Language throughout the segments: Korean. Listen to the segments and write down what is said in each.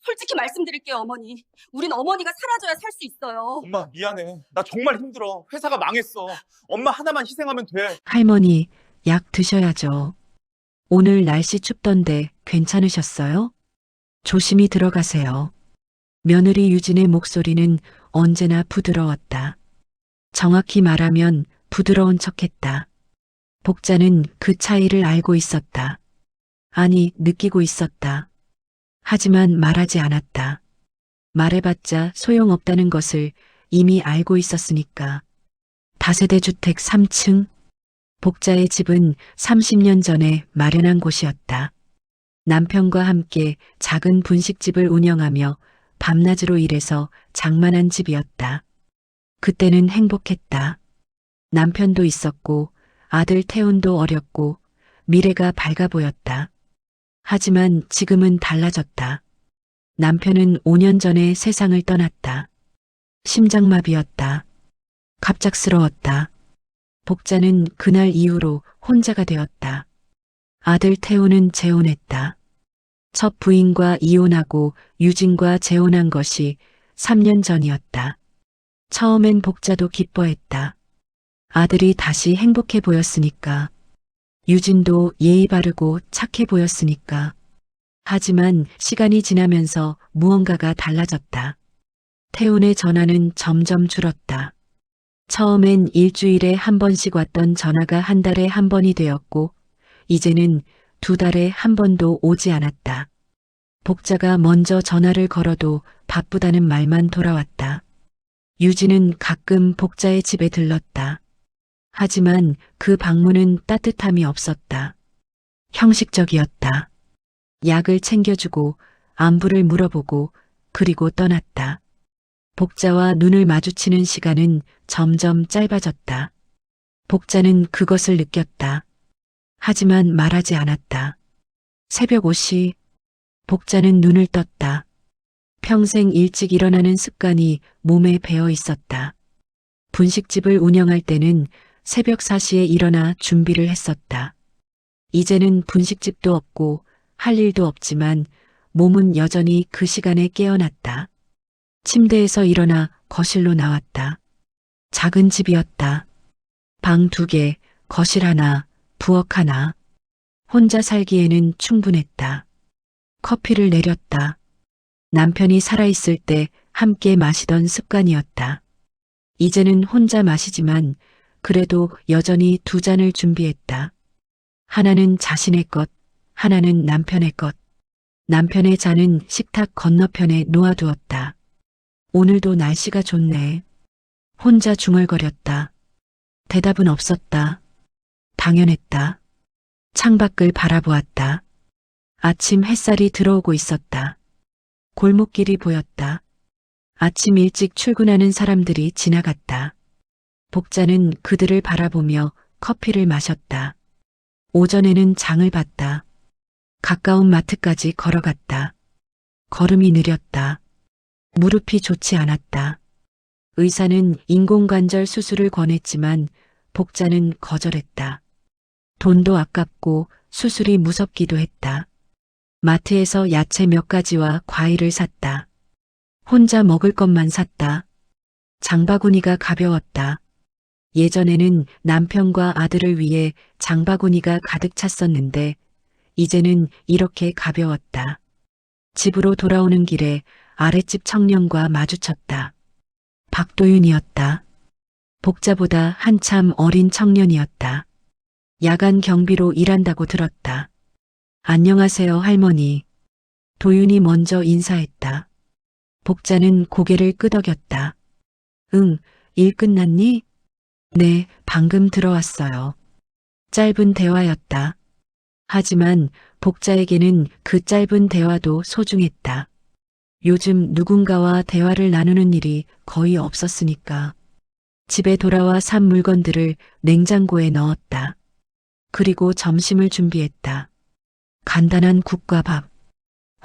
솔직히 말씀드릴게요, 어머니. 우린 어머니가 사라져야 살 수 있어요. 엄마, 미안해. 나 정말 힘들어. 회사가 망했어. 엄마 하나만 희생하면 돼. 할머니, 약 드셔야죠. 오늘 날씨 춥던데 괜찮으셨어요? 조심히 들어가세요. 며느리 유진의 목소리는 언제나 부드러웠다. 정확히 말하면 부드러운 척했다. 복자는 그 차이를 알고 있었다. 아니, 느끼고 있었다. 하지만 말하지 않았다. 말해봤자 소용없다는 것을 이미 알고 있었으니까. 다세대 주택 3층. 복자의 집은 30년 전에 마련한 곳이었다. 남편과 함께 작은 분식집을 운영하며 밤낮으로 일해서 장만한 집이었다. 그때는 행복했다. 남편도 있었고 아들 태훈도 어렸고 미래가 밝아 보였다. 하지만 지금은 달라졌다. 남편은 5년 전에 세상을 떠났다. 심장마비였다. 갑작스러웠다. 복자는 그날 이후로 혼자가 되었다. 아들 태훈은 재혼했다. 첫 부인과 이혼하고 유진과 재혼한 것이 3년 전이었다. 처음엔 복자도 기뻐했다. 아들이 다시 행복해 보였으니까. 유진도 예의 바르고 착해 보였으니까. 하지만 시간이 지나면서 무언가가 달라졌다. 태훈의 전화는 점점 줄었다. 처음엔 일주일에 한 번씩 왔던 전화가 한 달에 한 번이 되었고, 이제는 2달에 한 번도 오지 않았다. 복자가 먼저 전화를 걸어도 바쁘다는 말만 돌아왔다. 유진은 가끔 복자의 집에 들렀다. 하지만 그 방문은 따뜻함이 없었다. 형식적이었다. 약을 챙겨주고 안부를 물어보고 그리고 떠났다. 복자와 눈을 마주치는 시간은 점점 짧아졌다. 복자는 그것을 느꼈다. 하지만 말하지 않았다. 새벽 5시 복자는 눈을 떴다. 평생 일찍 일어나는 습관이 몸에 배어 있었다. 분식집을 운영할 때는 새벽 4시에 일어나 준비를 했었다. 이제는 분식집도 없고 할 일도 없지만 몸은 여전히 그 시간에 깨어났다. 침대에서 일어나 거실로 나왔다. 작은 집이었다. 방 2개, 거실 하나, 부엌 하나. 혼자 살기에는 충분했다. 커피를 내렸다. 남편이 살아있을 때 함께 마시던 습관이었다. 이제는 혼자 마시지만 그래도 여전히 2잔을 준비했다. 하나는 자신의 것, 하나는 남편의 것. 남편의 잔은 식탁 건너편에 놓아두었다. 오늘도 날씨가 좋네. 혼자 중얼거렸다. 대답은 없었다. 당연했다. 창밖을 바라보았다. 아침 햇살이 들어오고 있었다. 골목길이 보였다. 아침 일찍 출근하는 사람들이 지나갔다. 복자는 그들을 바라보며 커피를 마셨다. 오전에는 장을 봤다. 가까운 마트까지 걸어갔다. 걸음이 느렸다. 무릎이 좋지 않았다. 의사는 인공관절 수술을 권했지만 복자는 거절했다. 돈도 아깝고 수술이 무섭기도 했다. 마트에서 야채 몇 가지와 과일을 샀다. 혼자 먹을 것만 샀다. 장바구니가 가벼웠다. 예전에는 남편과 아들을 위해 장바구니가 가득 찼었는데 이제는 이렇게 가벼웠다. 집으로 돌아오는 길에 아랫집 청년과 마주쳤다. 박도윤이었다. 복자보다 한참 어린 청년이었다. 야간 경비로 일한다고 들었다. 안녕하세요, 할머니. 도윤이 먼저 인사했다. 복자는 고개를 끄덕였다. 응, 일 끝났니? 네, 방금 들어왔어요. 짧은 대화였다. 하지만 복자에게는 그 짧은 대화도 소중했다. 요즘 누군가와 대화를 나누는 일이 거의 없었으니까. 집에 돌아와 산 물건들을 냉장고에 넣었다. 그리고 점심을 준비했다. 간단한 국과 밥.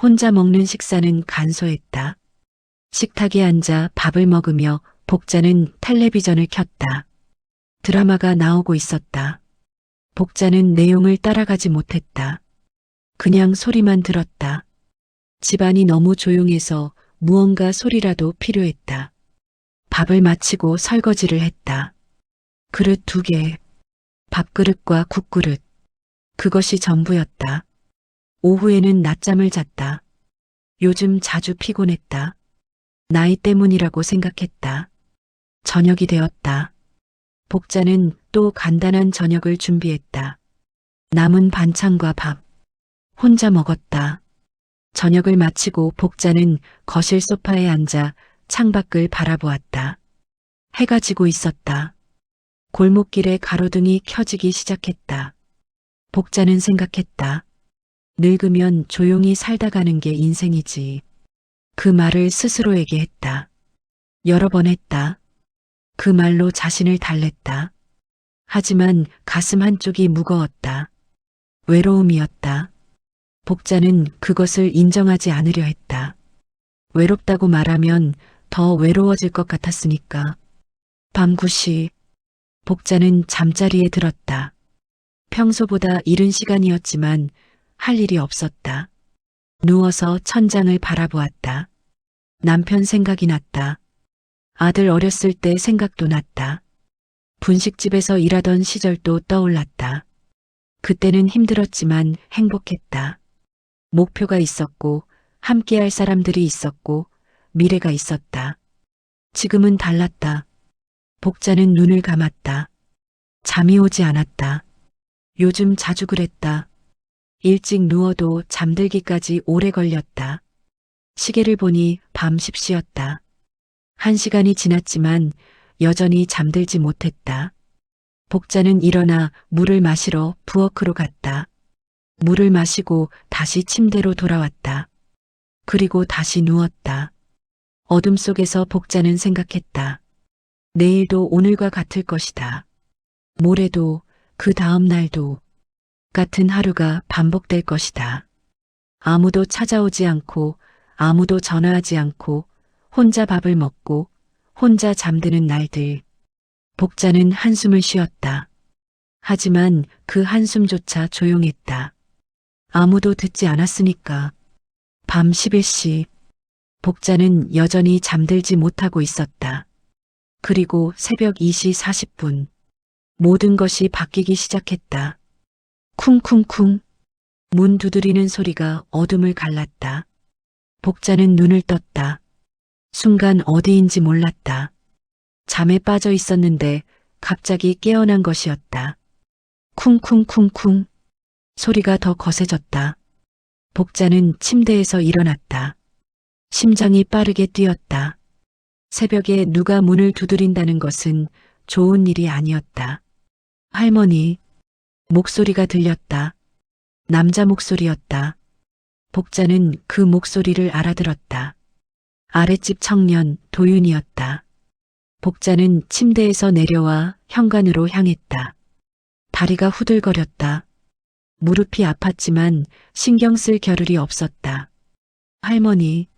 혼자 먹는 식사는 간소했다. 식탁에 앉아 밥을 먹으며 복자는 텔레비전을 켰다. 드라마가 나오고 있었다. 복자는 내용을 따라가지 못했다. 그냥 소리만 들었다. 집안이 너무 조용해서 무언가 소리라도 필요했다. 밥을 마치고 설거지를 했다. 그릇 2개, 밥그릇과 국그릇. 그것이 전부였다. 오후에는 낮잠을 잤다. 요즘 자주 피곤했다. 나이 때문이라고 생각했다. 저녁이 되었다. 복자는 또 간단한 저녁을 준비했다. 남은 반찬과 밥. 혼자 먹었다. 저녁을 마치고 복자는 거실 소파에 앉아 창밖을 바라보았다. 해가 지고 있었다. 골목길에 가로등이 켜지기 시작했다. 복자는 생각했다. 늙으면 조용히 살다 가는 게 인생이지. 그 말을 스스로에게 했다. 여러 번 했다. 그 말로 자신을 달랬다. 하지만 가슴 한쪽이 무거웠다. 외로움이었다. 복자는 그것을 인정하지 않으려 했다. 외롭다고 말하면 더 외로워질 것 같았으니까. 밤 9시, 복자는 잠자리에 들었다. 평소보다 이른 시간이었지만 할 일이 없었다. 누워서 천장을 바라보았다. 남편 생각이 났다. 아들 어렸을 때 생각도 났다. 분식집에서 일하던 시절도 떠올랐다. 그때는 힘들었지만 행복했다. 목표가 있었고 함께할 사람들이 있었고 미래가 있었다. 지금은 달랐다. 복자는 눈을 감았다. 잠이 오지 않았다. 요즘 자주 그랬다. 일찍 누워도 잠들기까지 오래 걸렸다. 시계를 보니 밤 10시였다. 1시간이 지났지만 여전히 잠들지 못했다. 복자는 일어나 물을 마시러 부엌으로 갔다. 물을 마시고 다시 침대로 돌아왔다. 그리고 다시 누웠다. 어둠 속에서 복자는 생각했다. 내일도 오늘과 같을 것이다. 모레도 그 다음 날도 같은 하루가 반복될 것이다. 아무도 찾아오지 않고 아무도 전화하지 않고 혼자 밥을 먹고 혼자 잠드는 날들. 복자는 한숨을 쉬었다. 하지만 그 한숨조차 조용했다. 아무도 듣지 않았으니까. 밤 11시. 복자는 여전히 잠들지 못하고 있었다. 그리고 새벽 2시 40분. 모든 것이 바뀌기 시작했다. 쿵쿵쿵. 문 두드리는 소리가 어둠을 갈랐다. 복자는 눈을 떴다. 순간 어디인지 몰랐다. 잠에 빠져 있었는데 갑자기 깨어난 것이었다. 쿵쿵쿵쿵. 소리가 더 거세졌다. 복자는 침대에서 일어났다. 심장이 빠르게 뛰었다. 새벽에 누가 문을 두드린다는 것은 좋은 일이 아니었다. 할머니. 목소리가 들렸다. 남자 목소리였다. 복자는 그 목소리를 알아들었다. 아랫집 청년 도윤이었다. 복자는 침대에서 내려와 현관으로 향했다. 다리가 후들거렸다. 무릎이 아팠지만 신경 쓸 겨를이 없었다. 할머니,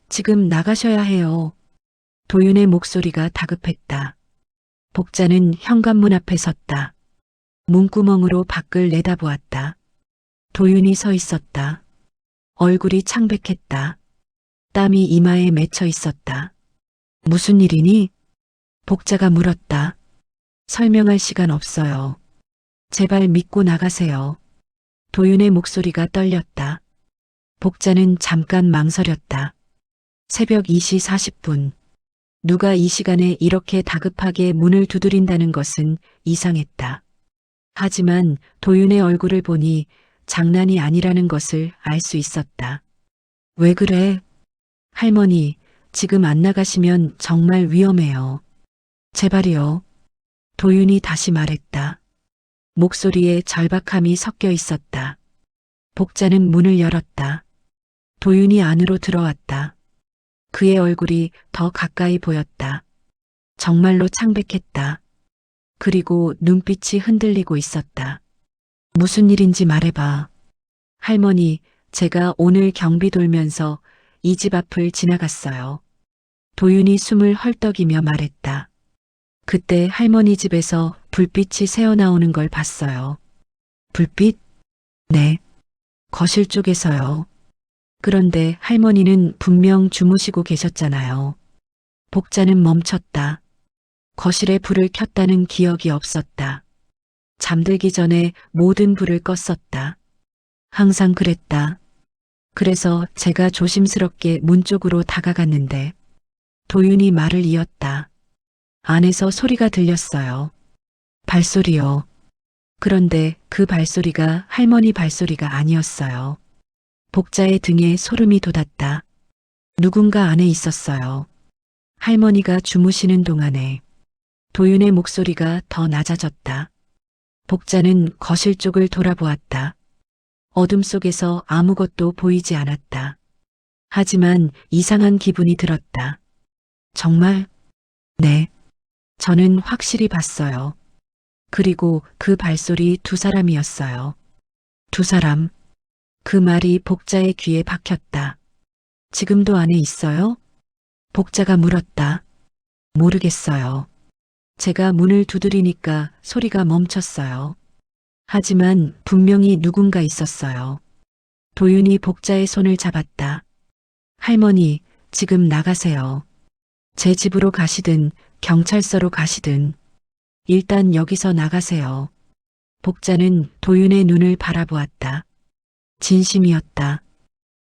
지금 나가셔야 해요. 도윤의 목소리가 다급했다. 복자는 현관문 앞에 섰다. 문구멍으로 밖을 내다보았다. 도윤이 서 있었다. 얼굴이 창백했다. 땀이 이마에 맺혀 있었다. 무슨 일이니? 복자가 물었다. 설명할 시간 없어요. 제발 믿고 나가세요. 도윤의 목소리가 떨렸다. 복자는 잠깐 망설였다. 새벽 2시 40분. 누가 이 시간에 이렇게 다급하게 문을 두드린다는 것은 이상했다. 하지만 도윤의 얼굴을 보니 장난이 아니라는 것을 알 수 있었다. 왜 그래? 할머니, 지금 안 나가시면 정말 위험해요. 제발이요. 도윤이 다시 말했다. 목소리에 절박함이 섞여 있었다. 복자는 문을 열었다. 도윤이 안으로 들어왔다. 그의 얼굴이 더 가까이 보였다. 정말로 창백했다. 그리고 눈빛이 흔들리고 있었다. 무슨 일인지 말해봐. 할머니, 제가 오늘 경비 돌면서 이 집 앞을 지나갔어요. 도윤이 숨을 헐떡이며 말했다. 그때 할머니 집에서 불빛이 새어나오는 걸 봤어요. 불빛? 네. 거실 쪽에서요. 그런데 할머니는 분명 주무시고 계셨잖아요. 복자는 멈췄다. 거실에 불을 켰다는 기억이 없었다. 잠들기 전에 모든 불을 껐었다. 항상 그랬다. 그래서 제가 조심스럽게 문 쪽으로 다가갔는데 도윤이 말을 이었다. 안에서 소리가 들렸어요. 발소리요. 그런데 그 발소리가 할머니 발소리가 아니었어요. 복자의 등에 소름이 돋았다. 누군가 안에 있었어요. 할머니가 주무시는 동안에 도윤의 목소리가 더 낮아졌다. 복자는 거실 쪽을 돌아보았다. 어둠 속에서 아무것도 보이지 않았다. 하지만 이상한 기분이 들었다. 정말? 네. 저는 확실히 봤어요. 그리고 그 발소리 두 사람이었어요. 두 사람. 그 말이 복자의 귀에 박혔다. 지금도 안에 있어요? 복자가 물었다. 모르겠어요. 제가 문을 두드리니까 소리가 멈췄어요. 하지만 분명히 누군가 있었어요. 도윤이 복자의 손을 잡았다. 할머니, 지금 나가세요. 제 집으로 가시든 경찰서로 가시든 일단 여기서 나가세요. 복자는 도윤의 눈을 바라보았다. 진심이었다.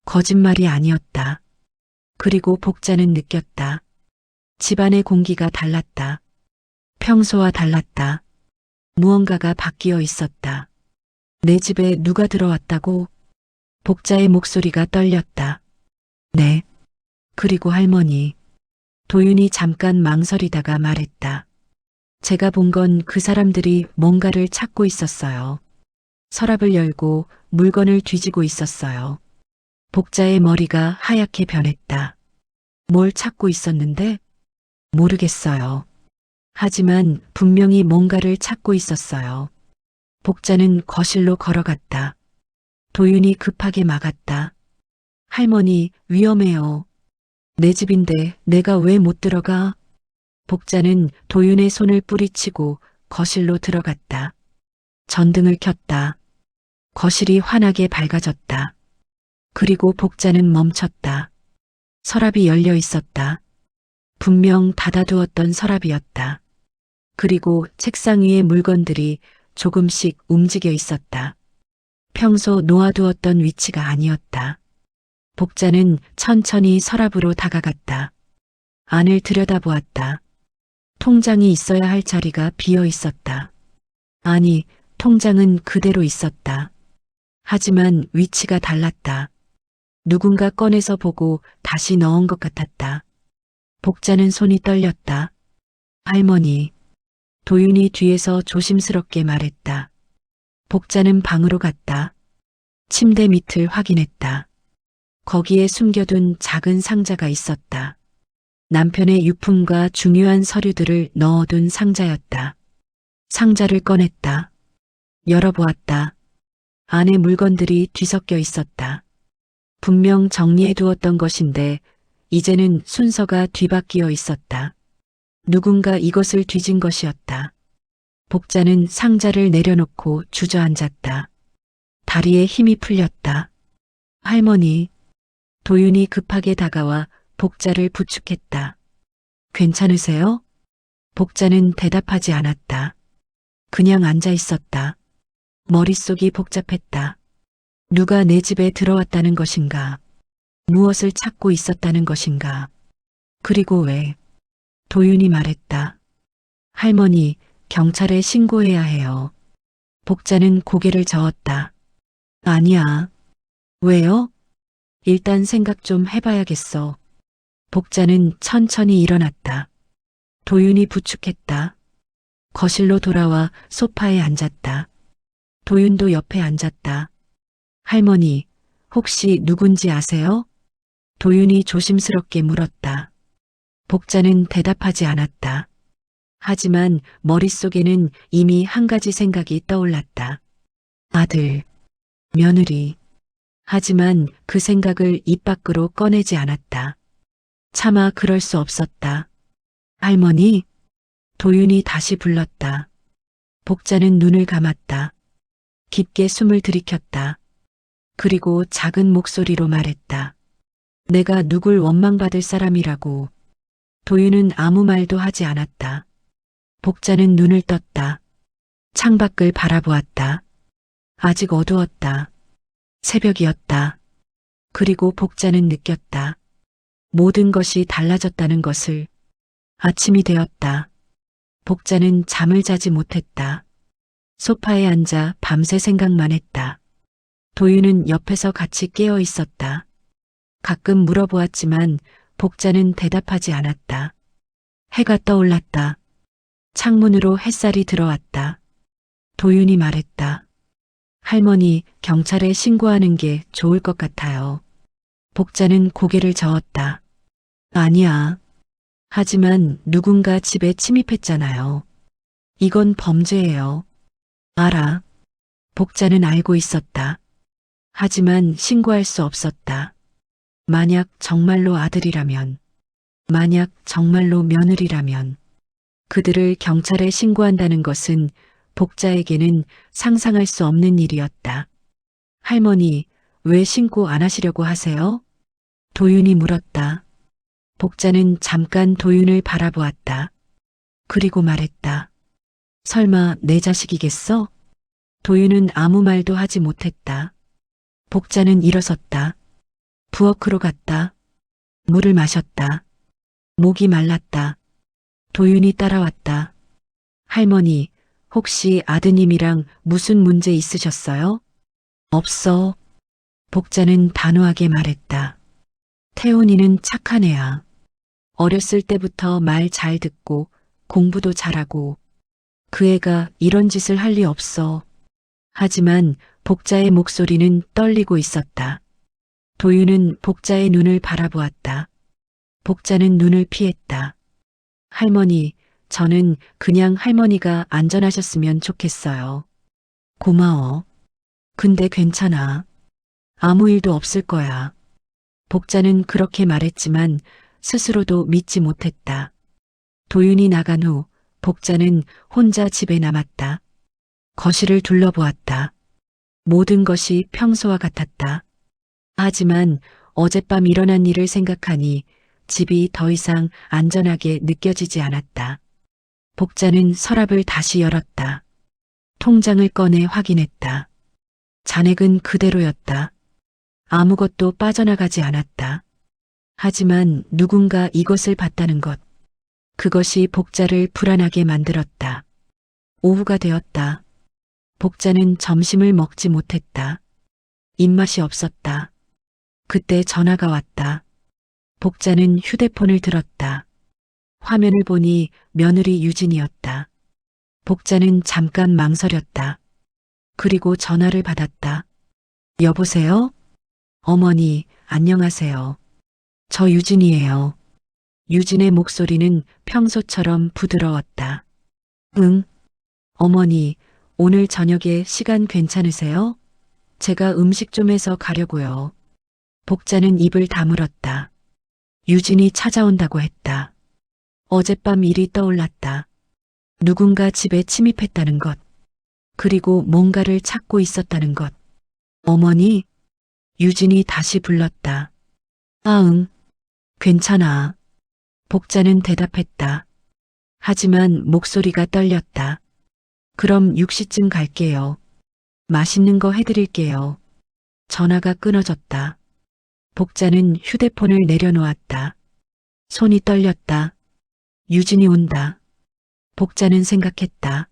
거짓말이 아니었다. 그리고 복자는 느꼈다. 집안의 공기가 달랐다. 평소와 달랐다. 무언가가 바뀌어 있었다. 내 집에 누가 들어왔다고? 복자의 목소리가 떨렸다. 네. 그리고 할머니. 도윤이 잠깐 망설이다가 말했다. 제가 본 건 그 사람들이 뭔가를 찾고 있었어요. 서랍을 열고 물건을 뒤지고 있었어요. 복자의 머리가 하얗게 변했다. 뭘 찾고 있었는데? 모르겠어요. 하지만 분명히 뭔가를 찾고 있었어요. 복자는 거실로 걸어갔다. 도윤이 급하게 막았다. 할머니, 위험해요. 내 집인데 내가 왜 못 들어가? 복자는 도윤의 손을 뿌리치고 거실로 들어갔다. 전등을 켰다. 거실이 환하게 밝아졌다. 그리고 복자는 멈췄다. 서랍이 열려 있었다. 분명 닫아두었던 서랍이었다. 그리고 책상 위의 물건들이 조금씩 움직여 있었다. 평소 놓아두었던 위치가 아니었다. 복자는 천천히 서랍으로 다가갔다. 안을 들여다보았다. 통장이 있어야 할 자리가 비어 있었다. 아니, 통장은 그대로 있었다. 하지만 위치가 달랐다. 누군가 꺼내서 보고 다시 넣은 것 같았다. 복자는 손이 떨렸다. 할머니. 도윤이 뒤에서 조심스럽게 말했다. 복자는 방으로 갔다. 침대 밑을 확인했다. 거기에 숨겨둔 작은 상자가 있었다. 남편의 유품과 중요한 서류들을 넣어둔 상자였다. 상자를 꺼냈다. 열어보았다. 안에 물건들이 뒤섞여 있었다. 분명 정리해두었던 것인데 이제는 순서가 뒤바뀌어 있었다. 누군가 이것을 뒤진 것이었다. 복자는 상자를 내려놓고 주저앉았다. 다리에 힘이 풀렸다. 할머니. 도윤이 급하게 다가와 복자를 부축했다. 괜찮으세요? 복자는 대답하지 않았다. 그냥 앉아 있었다. 머릿속이 복잡했다. 누가 내 집에 들어왔다는 것인가? 무엇을 찾고 있었다는 것인가? 그리고 왜? 도윤이 말했다. 할머니, 경찰에 신고해야 해요. 복자는 고개를 저었다. 아니야. 왜요? 일단 생각 좀 해봐야겠어. 복자는 천천히 일어났다. 도윤이 부축했다. 거실로 돌아와 소파에 앉았다. 도윤도 옆에 앉았다. 할머니, 혹시 누군지 아세요? 도윤이 조심스럽게 물었다. 복자는 대답하지 않았다. 하지만 머릿속에는 이미 한 가지 생각이 떠올랐다. 아들, 며느리. 하지만 그 생각을 입 밖으로 꺼내지 않았다. 차마 그럴 수 없었다. 할머니? 도윤이 다시 불렀다. 복자는 눈을 감았다. 깊게 숨을 들이켰다. 그리고 작은 목소리로 말했다. 내가 누굴 원망받을 사람이라고. 도윤은 아무 말도 하지 않았다. 복자는 눈을 떴다. 창밖을 바라보았다. 아직 어두웠다. 새벽이었다. 그리고 복자는 느꼈다. 모든 것이 달라졌다는 것을. 아침이 되었다. 복자는 잠을 자지 못했다. 소파에 앉아 밤새 생각만 했다. 도윤은 옆에서 같이 깨어 있었다. 가끔 물어보았지만 복자는 대답하지 않았다. 해가 떠올랐다. 창문으로 햇살이 들어왔다. 도윤이 말했다. 할머니, 경찰에 신고하는 게 좋을 것 같아요. 복자는 고개를 저었다. 아니야. 하지만 누군가 집에 침입했잖아요. 이건 범죄예요. 알아. 복자는 알고 있었다. 하지만 신고할 수 없었다. 만약 정말로 아들이라면, 만약 정말로 며느리라면, 그들을 경찰에 신고한다는 것은 복자에게는 상상할 수 없는 일이었다. 할머니, 왜 신고 안 하시려고 하세요? 도윤이 물었다. 복자는 잠깐 도윤을 바라보았다. 그리고 말했다. 설마 내 자식이겠어? 도윤은 아무 말도 하지 못했다. 복자는 일어섰다. 부엌으로 갔다. 물을 마셨다. 목이 말랐다. 도윤이 따라왔다. 할머니, 혹시 아드님이랑 무슨 문제 있으셨어요? 없어. 복자는 단호하게 말했다. 태훈이는 착한 애야. 어렸을 때부터 말 잘 듣고 공부도 잘하고 그 애가 이런 짓을 할 리 없어. 하지만 복자의 목소리는 떨리고 있었다. 도윤은 복자의 눈을 바라보았다. 복자는 눈을 피했다. 할머니, 저는 그냥 할머니가 안전하셨으면 좋겠어요. 고마워. 근데 괜찮아. 아무 일도 없을 거야. 복자는 그렇게 말했지만 스스로도 믿지 못했다. 도윤이 나간 후 복자는 혼자 집에 남았다. 거실을 둘러보았다. 모든 것이 평소와 같았다. 하지만 어젯밤 일어난 일을 생각하니 집이 더 이상 안전하게 느껴지지 않았다. 복자는 서랍을 다시 열었다. 통장을 꺼내 확인했다. 잔액은 그대로였다. 아무것도 빠져나가지 않았다. 하지만 누군가 이것을 봤다는 것. 그것이 복자를 불안하게 만들었다. 오후가 되었다. 복자는 점심을 먹지 못했다. 입맛이 없었다. 그때 전화가 왔다. 복자는 휴대폰을 들었다. 화면을 보니 며느리 유진이었다. 복자는 잠깐 망설였다. 그리고 전화를 받았다. 여보세요? 어머니, 안녕하세요. 저 유진이에요. 유진의 목소리는 평소처럼 부드러웠다. 응? 어머니, 오늘 저녁에 시간 괜찮으세요? 제가 음식 좀 해서 가려고요. 복자는 입을 다물었다. 유진이 찾아온다고 했다. 어젯밤 일이 떠올랐다. 누군가 집에 침입했다는 것. 그리고 뭔가를 찾고 있었다는 것. 어머니? 유진이 다시 불렀다. 응. 괜찮아. 복자는 대답했다. 하지만 목소리가 떨렸다. 그럼 6시쯤 갈게요. 맛있는 거 해드릴게요. 전화가 끊어졌다. 복자는 휴대폰을 내려놓았다. 손이 떨렸다. 유진이 온다. 복자는 생각했다.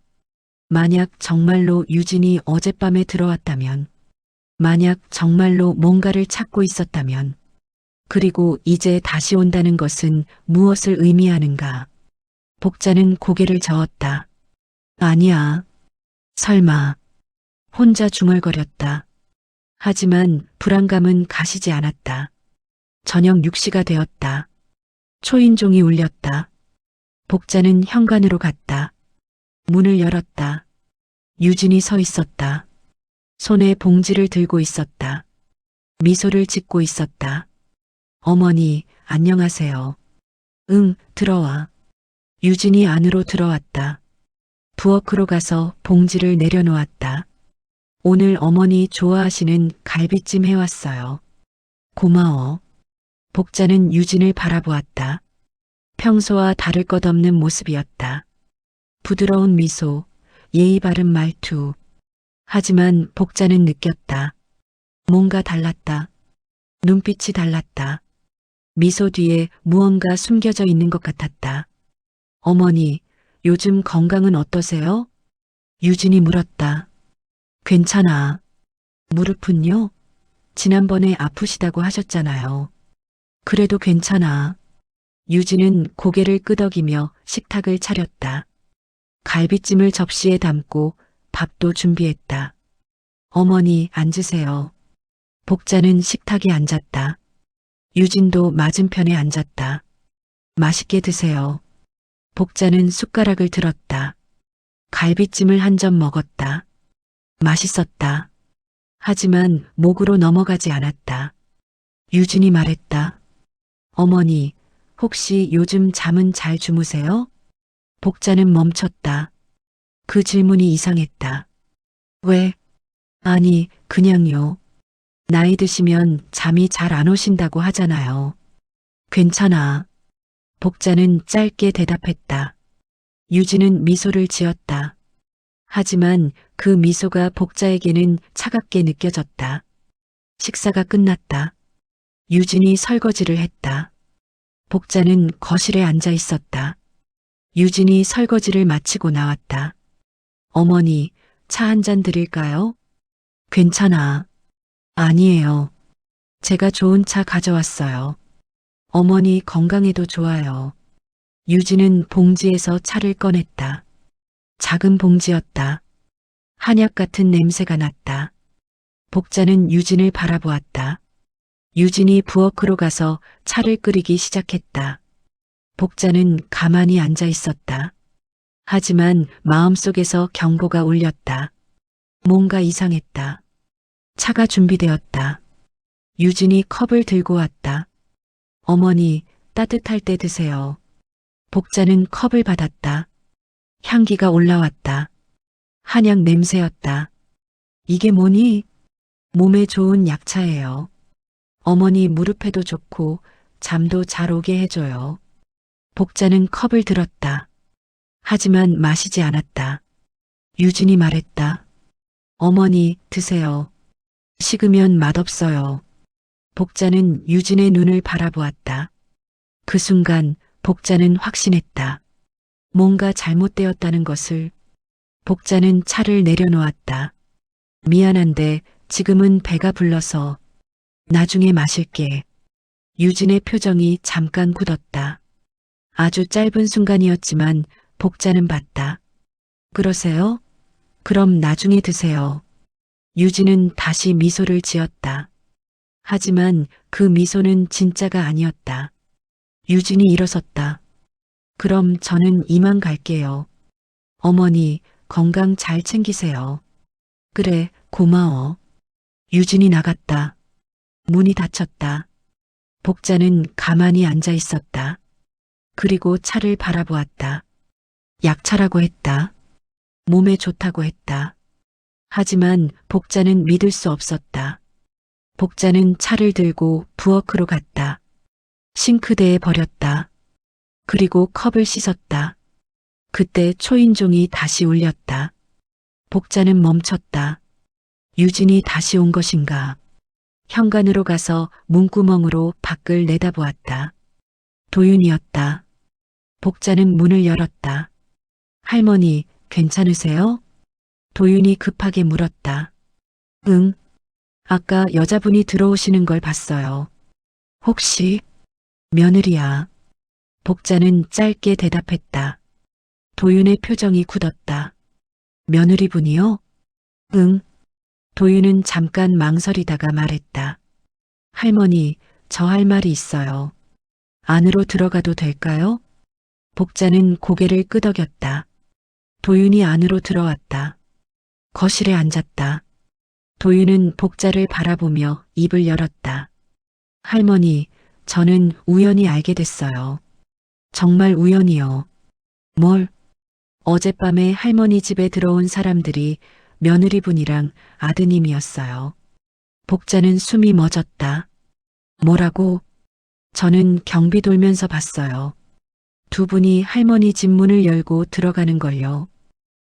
만약 정말로 유진이 어젯밤에 들어왔다면, 만약 정말로 뭔가를 찾고 있었다면, 그리고 이제 다시 온다는 것은 무엇을 의미하는가? 복자는 고개를 저었다. 아니야. 설마. 혼자 중얼거렸다. 하지만 불안감은 가시지 않았다. 저녁 6시가 되었다. 초인종이 울렸다. 복자는 현관으로 갔다. 문을 열었다. 유진이 서 있었다. 손에 봉지를 들고 있었다. 미소를 짓고 있었다. 어머니, 안녕하세요. 응, 들어와. 유진이 안으로 들어왔다. 부엌으로 가서 봉지를 내려놓았다. 오늘 어머니 좋아하시는 갈비찜 해왔어요. 고마워. 복자는 유진을 바라보았다. 평소와 다를 것 없는 모습이었다. 부드러운 미소, 예의 바른 말투. 하지만 복자는 느꼈다. 뭔가 달랐다. 눈빛이 달랐다. 미소 뒤에 무언가 숨겨져 있는 것 같았다. 어머니, 요즘 건강은 어떠세요? 유진이 물었다. 괜찮아. 무릎은요? 지난번에 아프시다고 하셨잖아요. 그래도 괜찮아. 유진은 고개를 끄덕이며 식탁을 차렸다. 갈비찜을 접시에 담고 밥도 준비했다. 어머니 앉으세요. 복자는 식탁에 앉았다. 유진도 맞은편에 앉았다. 맛있게 드세요. 복자는 숟가락을 들었다. 갈비찜을 한 점 먹었다. 맛있었다. 하지만 목으로 넘어가지 않았다. 유진이 말했다. 어머니, 혹시 요즘 잠은 잘 주무세요? 복자는 멈췄다. 그 질문이 이상했다. 왜? 아니, 그냥요. 나이 드시면 잠이 잘 안 오신다고 하잖아요. 괜찮아. 복자는 짧게 대답했다. 유진은 미소를 지었다. 하지만 그 미소가 복자에게는 차갑게 느껴졌다. 식사가 끝났다. 유진이 설거지를 했다. 복자는 거실에 앉아 있었다. 유진이 설거지를 마치고 나왔다. 어머니, 차 한 잔 드릴까요? 괜찮아. 아니에요. 제가 좋은 차 가져왔어요. 어머니 건강에도 좋아요. 유진은 봉지에서 차를 꺼냈다. 작은 봉지였다. 한약 같은 냄새가 났다. 복자는 유진을 바라보았다. 유진이 부엌으로 가서 차를 끓이기 시작했다. 복자는 가만히 앉아 있었다. 하지만 마음속에서 경보가 울렸다. 뭔가 이상했다. 차가 준비되었다. 유진이 컵을 들고 왔다. 어머니, 따뜻할 때 드세요. 복자는 컵을 받았다. 향기가 올라왔다. 한약 냄새였다. 이게 뭐니? 몸에 좋은 약차예요. 어머니 무릎에도 좋고 잠도 잘 오게 해줘요. 복자는 컵을 들었다. 하지만 마시지 않았다. 유진이 말했다. 어머니, 드세요. 식으면 맛없어요. 복자는 유진의 눈을 바라보았다. 그 순간 복자는 확신했다. 뭔가 잘못되었다는 것을. 복자는 차를 내려놓았다. 미안한데 지금은 배가 불러서 나중에 마실게. 유진의 표정이 잠깐 굳었다. 아주 짧은 순간이었지만 복자는 봤다. 그러세요? 그럼 나중에 드세요. 유진은 다시 미소를 지었다. 하지만 그 미소는 진짜가 아니었다. 유진이 일어섰다. 그럼 저는 이만 갈게요. 어머니, 건강 잘 챙기세요. 그래, 고마워. 유진이 나갔다. 문이 닫혔다. 복자는 가만히 앉아 있었다. 그리고 차를 바라보았다. 약차라고 했다. 몸에 좋다고 했다. 하지만 복자는 믿을 수 없었다. 복자는 차를 들고 부엌으로 갔다. 싱크대에 버렸다. 그리고 컵을 씻었다. 그때 초인종이 다시 울렸다. 복자는 멈췄다. 유진이 다시 온 것인가? 현관으로 가서 문구멍으로 밖을 내다보았다. 도윤이었다. 복자는 문을 열었다. 할머니, 괜찮으세요? 도윤이 급하게 물었다. 응. 아까 여자분이 들어오시는 걸 봤어요. 혹시 며느리야? 복자는 짧게 대답했다. 도윤의 표정이 굳었다. 며느리분이요? 응. 도윤은 잠깐 망설이다가 말했다. 할머니, 저 할 말이 있어요. 안으로 들어가도 될까요? 복자는 고개를 끄덕였다. 도윤이 안으로 들어왔다. 거실에 앉았다. 도윤은 복자를 바라보며 입을 열었다. 할머니, 저는 우연히 알게 됐어요. 정말 우연이요. 뭘? 어젯밤에 할머니 집에 들어온 사람들이 며느리분이랑 아드님이었어요. 복자는 숨이 멎었다. 뭐라고? 저는 경비 돌면서 봤어요. 두 분이 할머니 집 문을 열고 들어가는 걸요.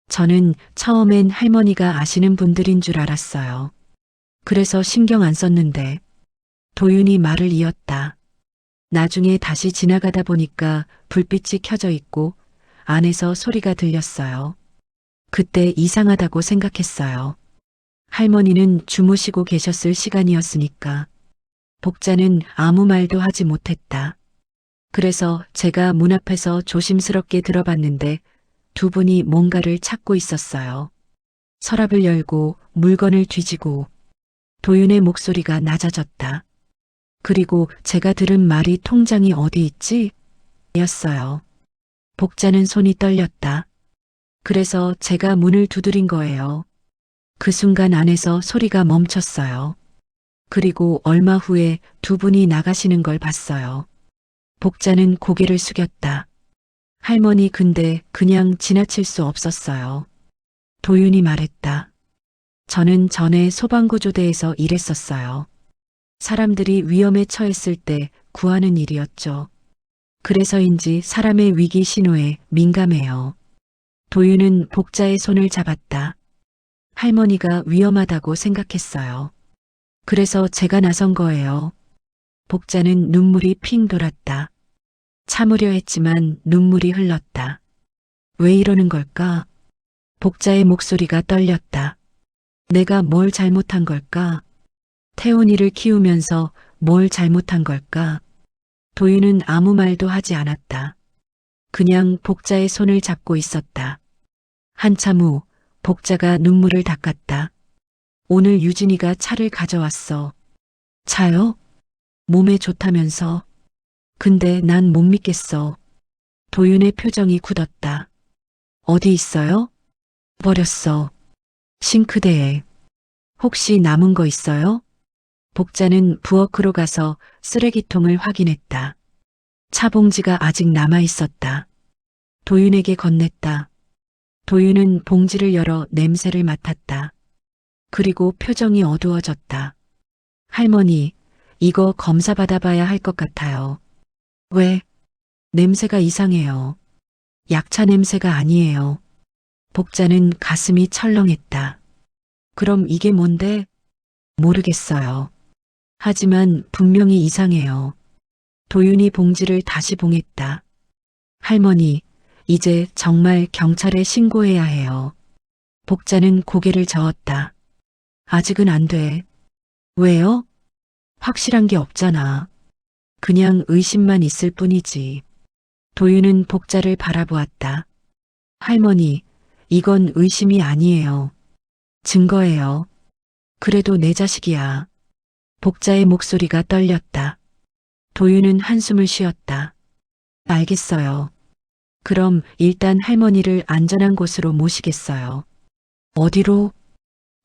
저는 처음엔 할머니가 아시는 분들인 줄 알았어요. 그래서 신경 안 썼는데 도윤이 말을 이었다. 나중에 다시 지나가다 보니까 불빛이 켜져 있고 안에서 소리가 들렸어요. 그때 이상하다고 생각했어요. 할머니는 주무시고 계셨을 시간이었으니까. 복자는 아무 말도 하지 못했다. 그래서 제가 문 앞에서 조심스럽게 들어봤는데 두 분이 뭔가를 찾고 있었어요. 서랍을 열고 물건을 뒤지고 도윤의 목소리가 낮아졌다. 그리고 제가 들은 말이 통장이 어디 있지? 였어요. 복자는 손이 떨렸다. 그래서 제가 문을 두드린 거예요. 그 순간 안에서 소리가 멈췄어요. 그리고 얼마 후에 두 분이 나가시는 걸 봤어요. 복자는 고개를 숙였다. 할머니 근데 그냥 지나칠 수 없었어요. 도윤이 말했다. 저는 전에 소방구조대에서 일했었어요. 사람들이 위험에 처했을 때 구하는 일이었죠. 그래서인지 사람의 위기 신호에 민감해요. 도윤은 복자의 손을 잡았다. 할머니가 위험하다고 생각했어요. 그래서 제가 나선 거예요. 복자는 눈물이 핑 돌았다. 참으려 했지만 눈물이 흘렀다. 왜 이러는 걸까? 복자의 목소리가 떨렸다. 내가 뭘 잘못한 걸까? 태훈이를 키우면서 뭘 잘못한 걸까? 도윤은 아무 말도 하지 않았다. 그냥 복자의 손을 잡고 있었다. 한참 후 복자가 눈물을 닦았다. 오늘 유진이가 차를 가져왔어. 차요? 몸에 좋다면서. 근데 난 못 믿겠어. 도윤의 표정이 굳었다. 어디 있어요? 버렸어. 싱크대에. 혹시 남은 거 있어요? 복자는 부엌으로 가서 쓰레기통을 확인했다. 차 봉지가 아직 남아 있었다. 도윤에게 건넸다. 도윤은 봉지를 열어 냄새를 맡았다. 그리고 표정이 어두워졌다. 할머니, 이거 검사 받아봐야 할 것 같아요. 왜? 냄새가 이상해요. 약차 냄새가 아니에요. 복자는 가슴이 철렁했다. 그럼 이게 뭔데? 모르겠어요. 하지만 분명히 이상해요. 도윤이 봉지를 다시 봉했다. 할머니, 이제 정말 경찰에 신고해야 해요. 복자는 고개를 저었다. 아직은 안 돼. 왜요? 확실한 게 없잖아. 그냥 의심만 있을 뿐이지. 도윤은 복자를 바라보았다. 할머니, 이건 의심이 아니에요. 증거예요. 그래도 내 자식이야. 복자의 목소리가 떨렸다. 도윤은 한숨을 쉬었다. 알겠어요. 그럼 일단 할머니를 안전한 곳으로 모시겠어요. 어디로?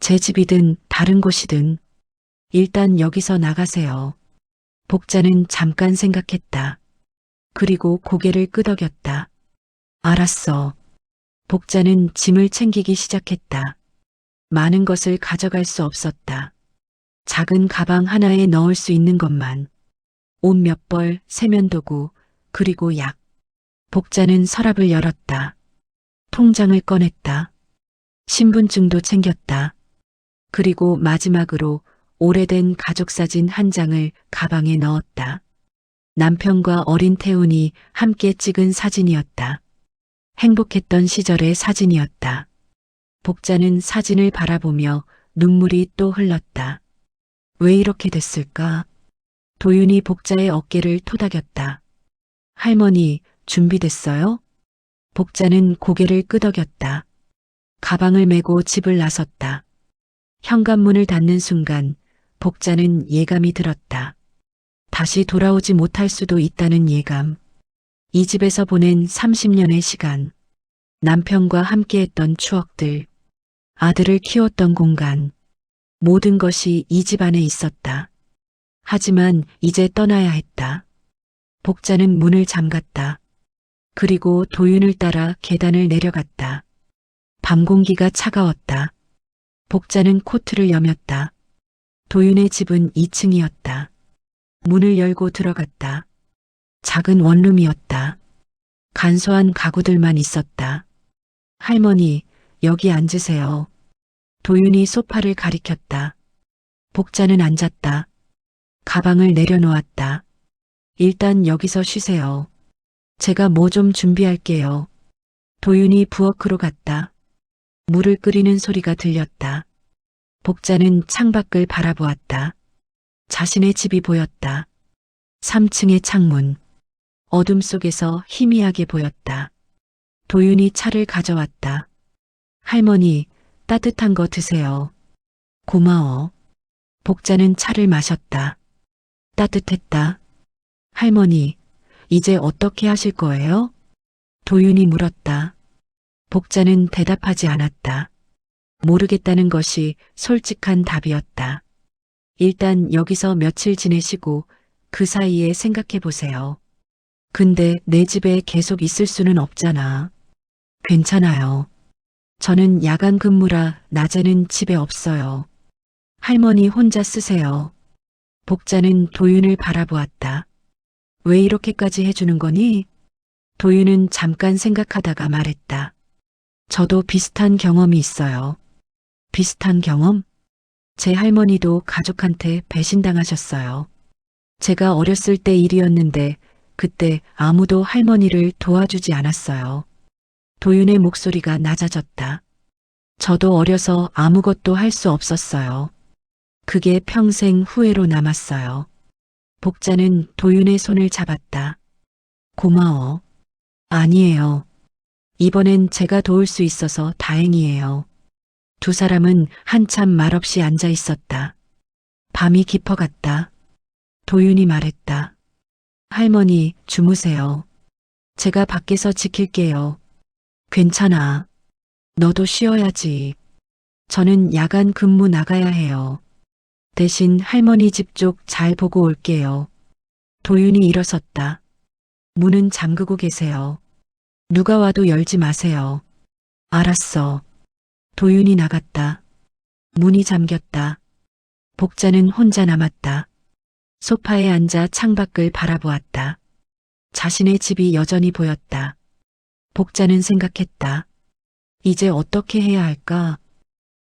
제 집이든 다른 곳이든. 일단 여기서 나가세요. 복자는 잠깐 생각했다. 그리고 고개를 끄덕였다. 알았어. 복자는 짐을 챙기기 시작했다. 많은 것을 가져갈 수 없었다. 작은 가방 하나에 넣을 수 있는 것만. 옷 몇 벌, 세면도구, 그리고 약. 복자는 서랍을 열었다. 통장을 꺼냈다. 신분증도 챙겼다. 그리고 마지막으로 오래된 가족사진 한 장을 가방에 넣었다. 남편과 어린 태훈이 함께 찍은 사진이었다. 행복했던 시절의 사진이었다. 복자는 사진을 바라보며 눈물이 또 흘렀다. 왜 이렇게 됐을까? 도윤이 복자의 어깨를 토닥였다. 할머니, 준비됐어요? 복자는 고개를 끄덕였다. 가방을 메고 집을 나섰다. 현관문을 닫는 순간 복자는 예감이 들었다. 다시 돌아오지 못할 수도 있다는 예감. 이 집에서 보낸 30년의 시간. 남편과 함께했던 추억들. 아들을 키웠던 공간. 모든 것이 이 집 안에 있었다. 하지만 이제 떠나야 했다. 복자는 문을 잠갔다. 그리고 도윤을 따라 계단을 내려갔다. 밤 공기가 차가웠다. 복자는 코트를 여몄다. 도윤의 집은 2층이었다. 문을 열고 들어갔다. 작은 원룸이었다. 간소한 가구들만 있었다. 할머니, 여기 앉으세요. 도윤이 소파를 가리켰다. 복자는 앉았다. 가방을 내려놓았다. 일단 여기서 쉬세요. 제가 뭐 좀 준비할게요. 도윤이 부엌으로 갔다. 물을 끓이는 소리가 들렸다. 복자는 창밖을 바라보았다. 자신의 집이 보였다. 3층의 창문. 어둠 속에서 희미하게 보였다. 도윤이 차를 가져왔다. 할머니, 따뜻한 거 드세요. 고마워. 복자는 차를 마셨다. 따뜻했다. 할머니, 이제 어떻게 하실 거예요? 도윤이 물었다. 복자는 대답하지 않았다. 모르겠다는 것이 솔직한 답이었다. 일단 여기서 며칠 지내시고 그 사이에 생각해 보세요. 근데 내 집에 계속 있을 수는 없잖아. 괜찮아요. 저는 야간 근무라 낮에는 집에 없어요. 할머니 혼자 쓰세요. 복자는 도윤을 바라보았다. 왜 이렇게까지 해주는 거니? 도윤은 잠깐 생각하다가 말했다. 저도 비슷한 경험이 있어요. 비슷한 경험? 제 할머니도 가족한테 배신당하셨어요. 제가 어렸을 때 일이었는데 그때 아무도 할머니를 도와주지 않았어요. 도윤의 목소리가 낮아졌다. 저도 어려서 아무것도 할 수 없었어요. 그게 평생 후회로 남았어요. 복자는 도윤의 손을 잡았다. 고마워. 아니에요. 이번엔 제가 도울 수 있어서 다행이에요. 두 사람은 한참 말없이 앉아 있었다. 밤이 깊어갔다. 도윤이 말했다. 할머니, 주무세요. 제가 밖에서 지킬게요. 괜찮아. 너도 쉬어야지. 저는 야간 근무 나가야 해요. 대신 할머니 집 쪽 잘 보고 올게요. 도윤이 일어섰다. 문은 잠그고 계세요. 누가 와도 열지 마세요. 알았어. 도윤이 나갔다. 문이 잠겼다. 복자는 혼자 남았다. 소파에 앉아 창밖을 바라보았다. 자신의 집이 여전히 보였다. 복자는 생각했다. 이제 어떻게 해야 할까?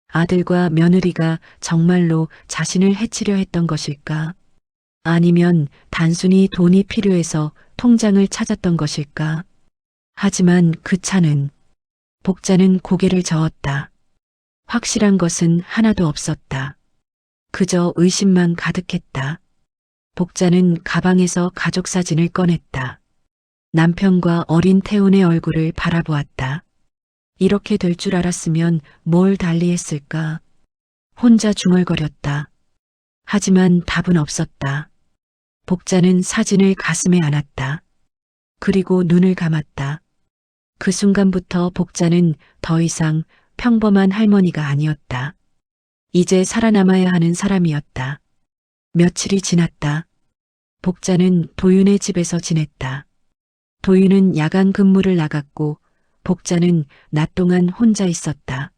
아들과 며느리가 정말로 자신을 해치려 했던 것일까? 아니면 단순히 돈이 필요해서 통장을 찾았던 것일까? 하지만 그 차는 복자는 고개를 저었다. 확실한 것은 하나도 없었다. 그저 의심만 가득했다. 복자는 가방에서 가족 사진을 꺼냈다. 남편과 어린 태훈의 얼굴을 바라보았다. 이렇게 될 줄 알았으면 뭘 달리했을까? 혼자 중얼거렸다. 하지만 답은 없었다. 복자는 사진을 가슴에 안았다. 그리고 눈을 감았다. 그 순간부터 복자는 더 이상 평범한 할머니가 아니었다. 이제 살아남아야 하는 사람이었다. 며칠이 지났다. 복자는 도윤의 집에서 지냈다. 도윤은 야간 근무를 나갔고 복자는 낮 동안 혼자 있었다.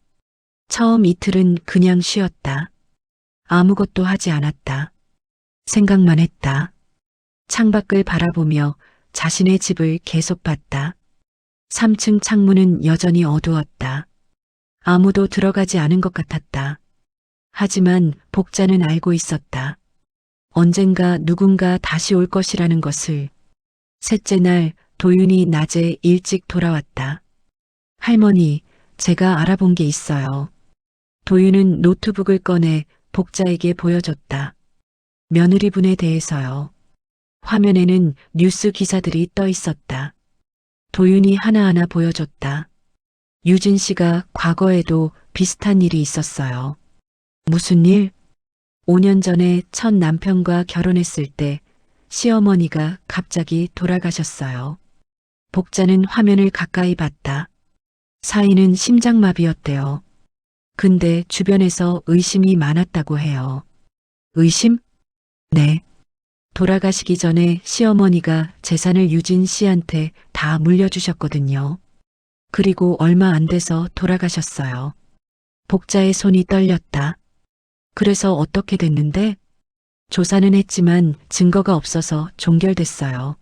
처음 이틀은 그냥 쉬었다. 아무것도 하지 않았다. 생각만 했다. 창밖을 바라보며 자신의 집을 계속 봤다. 3층 창문은 여전히 어두웠다. 아무도 들어가지 않은 것 같았다. 하지만 복자는 알고 있었다. 언젠가 누군가 다시 올 것이라는 것을. 셋째 날 도윤이 낮에 일찍 돌아왔다. 할머니, 제가 알아본 게 있어요. 도윤은 노트북을 꺼내 복자에게 보여줬다. 며느리분에 대해서요. 화면에는 뉴스 기사들이 떠 있었다. 도윤이 하나하나 보여줬다. 유진 씨가 과거에도 비슷한 일이 있었어요. 무슨 일? 5년 전에 첫 남편과 결혼했을 때 시어머니가 갑자기 돌아가셨어요. 복자는 화면을 가까이 봤다. 사인은 심장마비였대요. 근데 주변에서 의심이 많았다고 해요. 의심? 네. 돌아가시기 전에 시어머니가 재산을 유진 씨한테 다 물려주셨거든요. 그리고 얼마 안 돼서 돌아가셨어요. 복자의 손이 떨렸다. 그래서 어떻게 됐는데? 조사는 했지만 증거가 없어서 종결됐어요.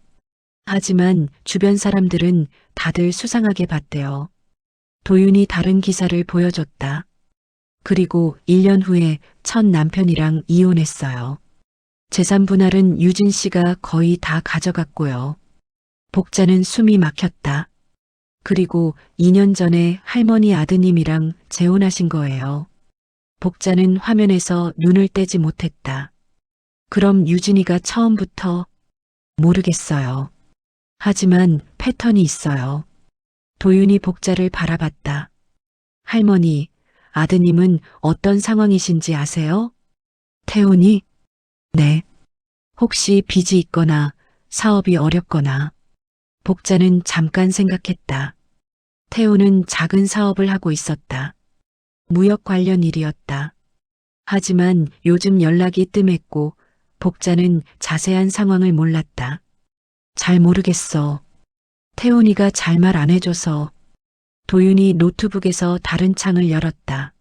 하지만 주변 사람들은 다들 수상하게 봤대요. 도윤이 다른 기사를 보여줬다. 그리고 1년 후에 첫 남편이랑 이혼했어요. 재산 분할은 유진 씨가 거의 다 가져갔고요. 복자는 숨이 막혔다. 그리고 2년 전에 할머니 아드님이랑 재혼하신 거예요. 복자는 화면에서 눈을 떼지 못했다. 그럼 유진이가 처음부터 모르겠어요. 하지만 패턴이 있어요. 도윤이 복자를 바라봤다. 할머니, 아드님은 어떤 상황이신지 아세요? 태훈이? 네. 혹시 빚이 있거나 사업이 어렵거나. 복자는 잠깐 생각했다. 태훈은 작은 사업을 하고 있었다. 무역 관련 일이었다. 하지만 요즘 연락이 뜸했고 복자는 자세한 상황을 몰랐다. 잘 모르겠어. 태훈이가 잘 말 안 해줘서. 도윤이 노트북에서 다른 창을 열었다.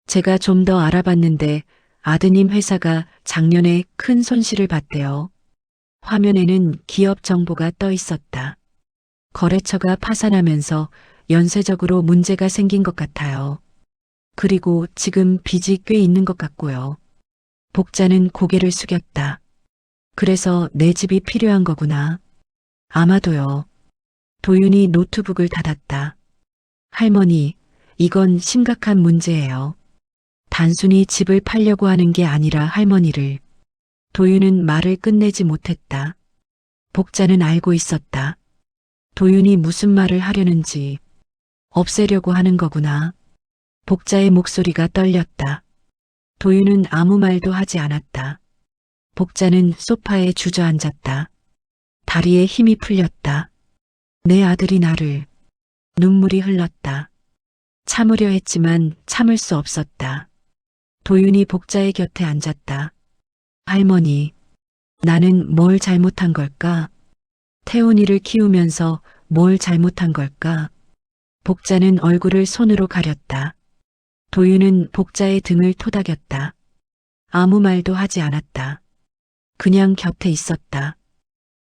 제가 좀 더 알아봤는데 아드님 회사가 작년에 큰 손실을 봤대요. 화면에는 기업 정보가 떠 있었다. 거래처가 파산하면서 연쇄적으로 문제가 생긴 것 같아요. 그리고 지금 빚이 꽤 있는 것 같고요. 복자는 고개를 숙였다. 그래서 내 집이 필요한 거구나. 아마도요. 도윤이 노트북을 닫았다. 할머니, 이건 심각한 문제예요. 단순히 집을 팔려고 하는 게 아니라 할머니를. 도윤은 말을 끝내지 못했다. 복자는 알고 있었다. 도윤이 무슨 말을 하려는지. 없애려고 하는 거구나. 복자의 목소리가 떨렸다. 도윤은 아무 말도 하지 않았다. 복자는 소파에 주저앉았다. 다리에 힘이 풀렸다. 내 아들이 나를. 눈물이 흘렀다. 참으려 했지만 참을 수 없었다. 도윤이 복자의 곁에 앉았다. 할머니, 나는 뭘 잘못한 걸까? 태훈이를 키우면서 뭘 잘못한 걸까? 복자는 얼굴을 손으로 가렸다. 도윤은 복자의 등을 토닥였다. 아무 말도 하지 않았다. 그냥 곁에 있었다.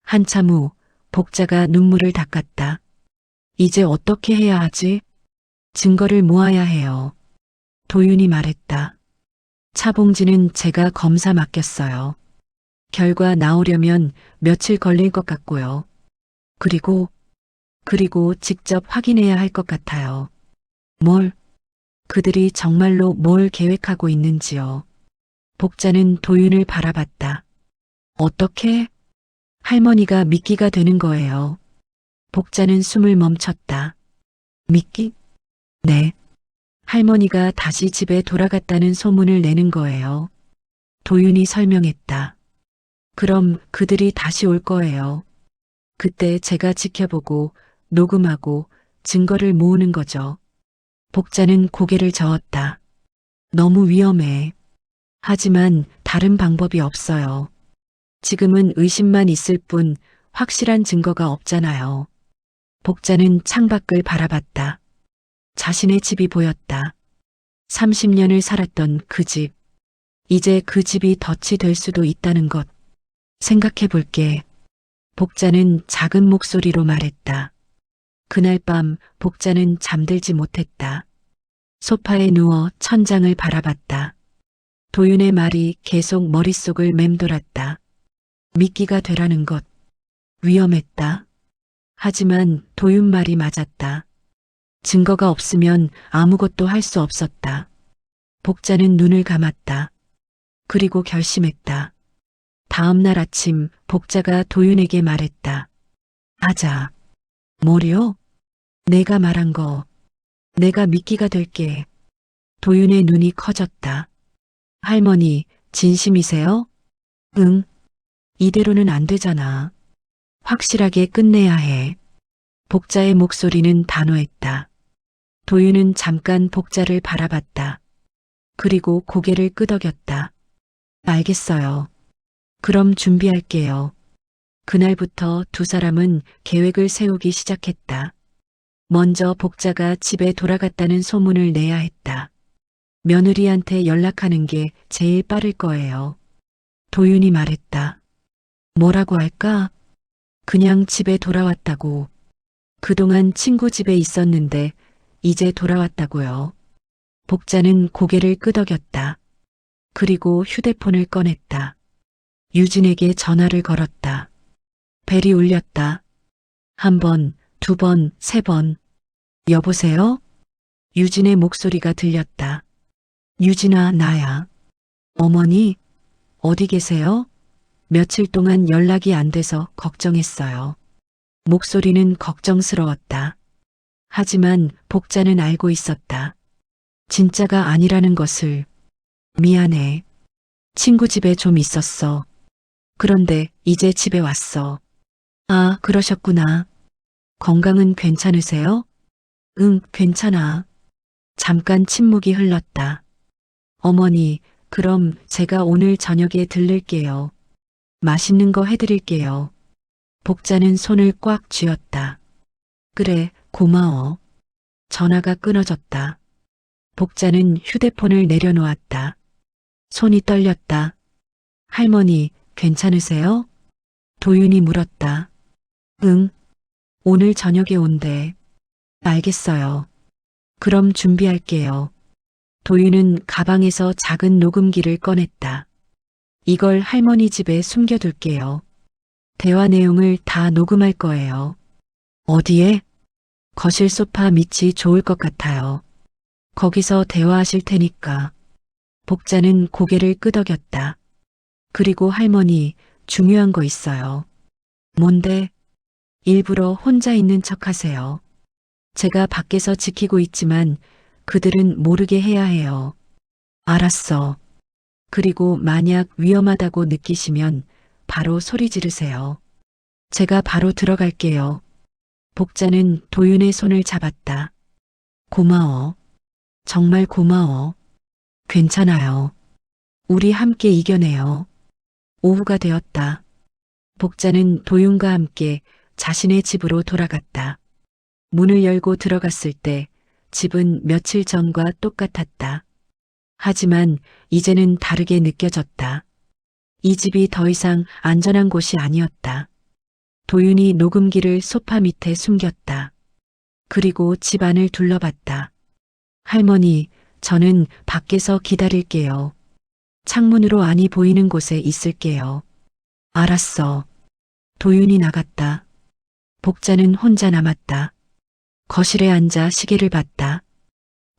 한참 후 복자가 눈물을 닦았다. 이제 어떻게 해야 하지? 증거를 모아야 해요. 도윤이 말했다. 차봉지는 제가 검사 맡겼어요. 결과 나오려면 며칠 걸릴 것 같고요. 그리고 직접 확인해야 할 것 같아요. 뭘? 그들이 정말로 뭘 계획하고 있는지요. 복자는 도윤을 바라봤다. 어떻게? 할머니가 미끼가 되는 거예요. 복자는 숨을 멈췄다. 미끼? 네. 할머니가 다시 집에 돌아갔다는 소문을 내는 거예요. 도윤이 설명했다. 그럼 그들이 다시 올 거예요. 그때 제가 지켜보고 녹음하고 증거를 모으는 거죠. 복자는 고개를 저었다. 너무 위험해. 하지만 다른 방법이 없어요. 지금은 의심만 있을 뿐 확실한 증거가 없잖아요. 복자는 창밖을 바라봤다. 자신의 집이 보였다. 30년을 살았던 그 집. 이제 그 집이 덫이 될 수도 있다는 것. 생각해 볼게. 복자는 작은 목소리로 말했다. 그날 밤 복자는 잠들지 못했다. 소파에 누워 천장을 바라봤다. 도윤의 말이 계속 머릿속을 맴돌았다. 미끼가 되라는 것. 위험했다. 하지만 도윤 말이 맞았다. 증거가 없으면 아무것도 할 수 없었다. 복자는 눈을 감았다. 그리고 결심했다. 다음 날 아침 복자가 도윤에게 말했다. 하자. 뭐려? 내가 말한 거. 내가 미끼가 될게. 도윤의 눈이 커졌다. 할머니, 진심이세요? 응. 이대로는 안 되잖아. 확실하게 끝내야 해. 복자의 목소리는 단호했다. 도윤은 잠깐 복자를 바라봤다. 그리고 고개를 끄덕였다. 알겠어요. 그럼 준비할게요. 그날부터 두 사람은 계획을 세우기 시작했다. 먼저 복자가 집에 돌아갔다는 소문을 내야 했다. 며느리한테 연락하는 게 제일 빠를 거예요. 도윤이 말했다. 뭐라고 할까? 그냥 집에 돌아왔다고. 그동안 친구 집에 있었는데 이제 돌아왔다고요. 복자는 고개를 끄덕였다. 그리고 휴대폰을 꺼냈다. 유진에게 전화를 걸었다. 벨이 울렸다. 한 번, 두 번, 세 번. 여보세요? 유진의 목소리가 들렸다. 유진아, 나야. 어머니, 어디 계세요? 며칠 동안 연락이 안 돼서 걱정했어요. 목소리는 걱정스러웠다. 하지만 복자는 알고 있었다. 진짜가 아니라는 것을. 미안해. 친구 집에 좀 있었어. 그런데 이제 집에 왔어. 아, 그러셨구나. 건강은 괜찮으세요? 응, 괜찮아. 잠깐 침묵이 흘렀다. 어머니, 그럼 제가 오늘 저녁에 들를게요. 맛있는 거 해드릴게요. 복자는 손을 꽉 쥐었다. 그래, 고마워. 전화가 끊어졌다. 복자는 휴대폰을 내려놓았다. 손이 떨렸다. 할머니, 괜찮으세요? 도윤이 물었다. 응, 오늘 저녁에 온대. 알겠어요. 그럼 준비할게요. 도윤은 가방에서 작은 녹음기를 꺼냈다. 이걸 할머니 집에 숨겨둘게요. 대화 내용을 다 녹음할 거예요. 어디에? 거실 소파 밑이 좋을 것 같아요. 거기서 대화하실 테니까. 복자는 고개를 끄덕였다. 그리고 할머니, 중요한 거 있어요. 뭔데? 일부러 혼자 있는 척 하세요. 제가 밖에서 지키고 있지만 그들은 모르게 해야 해요. 알았어. 그리고 만약 위험하다고 느끼시면 바로 소리 지르세요. 제가 바로 들어갈게요. 복자는 도윤의 손을 잡았다. 고마워. 정말 고마워. 괜찮아요. 우리 함께 이겨내요. 오후가 되었다. 복자는 도윤과 함께 자신의 집으로 돌아갔다. 문을 열고 들어갔을 때 집은 며칠 전과 똑같았다. 하지만 이제는 다르게 느껴졌다. 이 집이 더 이상 안전한 곳이 아니었다. 도윤이 녹음기를 소파 밑에 숨겼다. 그리고 집 안을 둘러봤다. 할머니, 저는 밖에서 기다릴게요. 창문으로 안이 보이는 곳에 있을게요. 알았어. 도윤이 나갔다. 복자는 혼자 남았다. 거실에 앉아 시계를 봤다.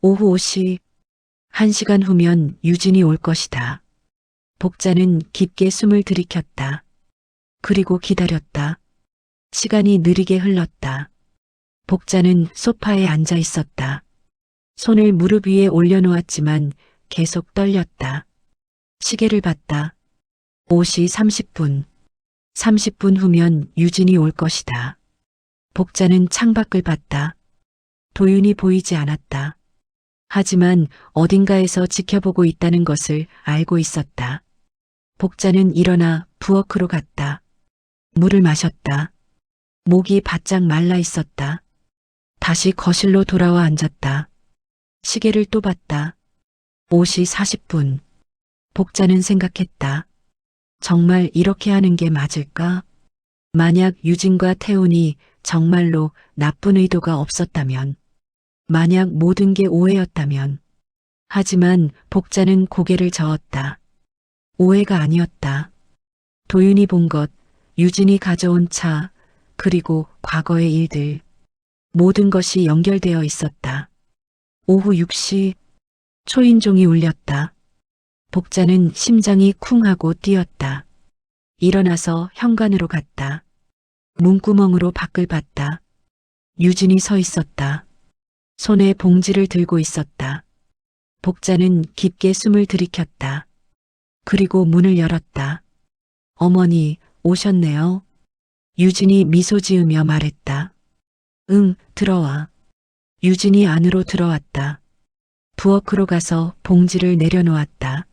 오후 5시. 1시간 후면 유진이 올 것이다. 복자는 깊게 숨을 들이켰다. 그리고 기다렸다. 시간이 느리게 흘렀다. 복자는 소파에 앉아 있었다. 손을 무릎 위에 올려놓았지만 계속 떨렸다. 시계를 봤다. 5시 30분. 30분 후면 유진이 올 것이다. 복자는 창밖을 봤다. 도윤이 보이지 않았다. 하지만 어딘가에서 지켜보고 있다는 것을 알고 있었다. 복자는 일어나 부엌으로 갔다. 물을 마셨다. 목이 바짝 말라 있었다. 다시 거실로 돌아와 앉았다. 시계를 또 봤다. 5시 40분. 복자는 생각했다. 정말 이렇게 하는 게 맞을까? 만약 유진과 태훈이 정말로 나쁜 의도가 없었다면, 만약 모든 게 오해였다면. 하지만 복자는 고개를 저었다. 오해가 아니었다. 도윤이 본 것, 유진이 가져온 차, 그리고 과거의 일들. 모든 것이 연결되어 있었다. 오후 6시 초인종이 울렸다. 복자는 심장이 쿵 하고 뛰었다. 일어나서 현관으로 갔다. 문구멍으로 밖을 봤다. 유진이 서 있었다. 손에 봉지를 들고 있었다. 복자는 깊게 숨을 들이켰다. 그리고 문을 열었다. 어머니, 오셨네요. 유진이 미소 지으며 말했다. 응, 들어와. 유진이 안으로 들어왔다. 부엌으로 가서 봉지를 내려놓았다.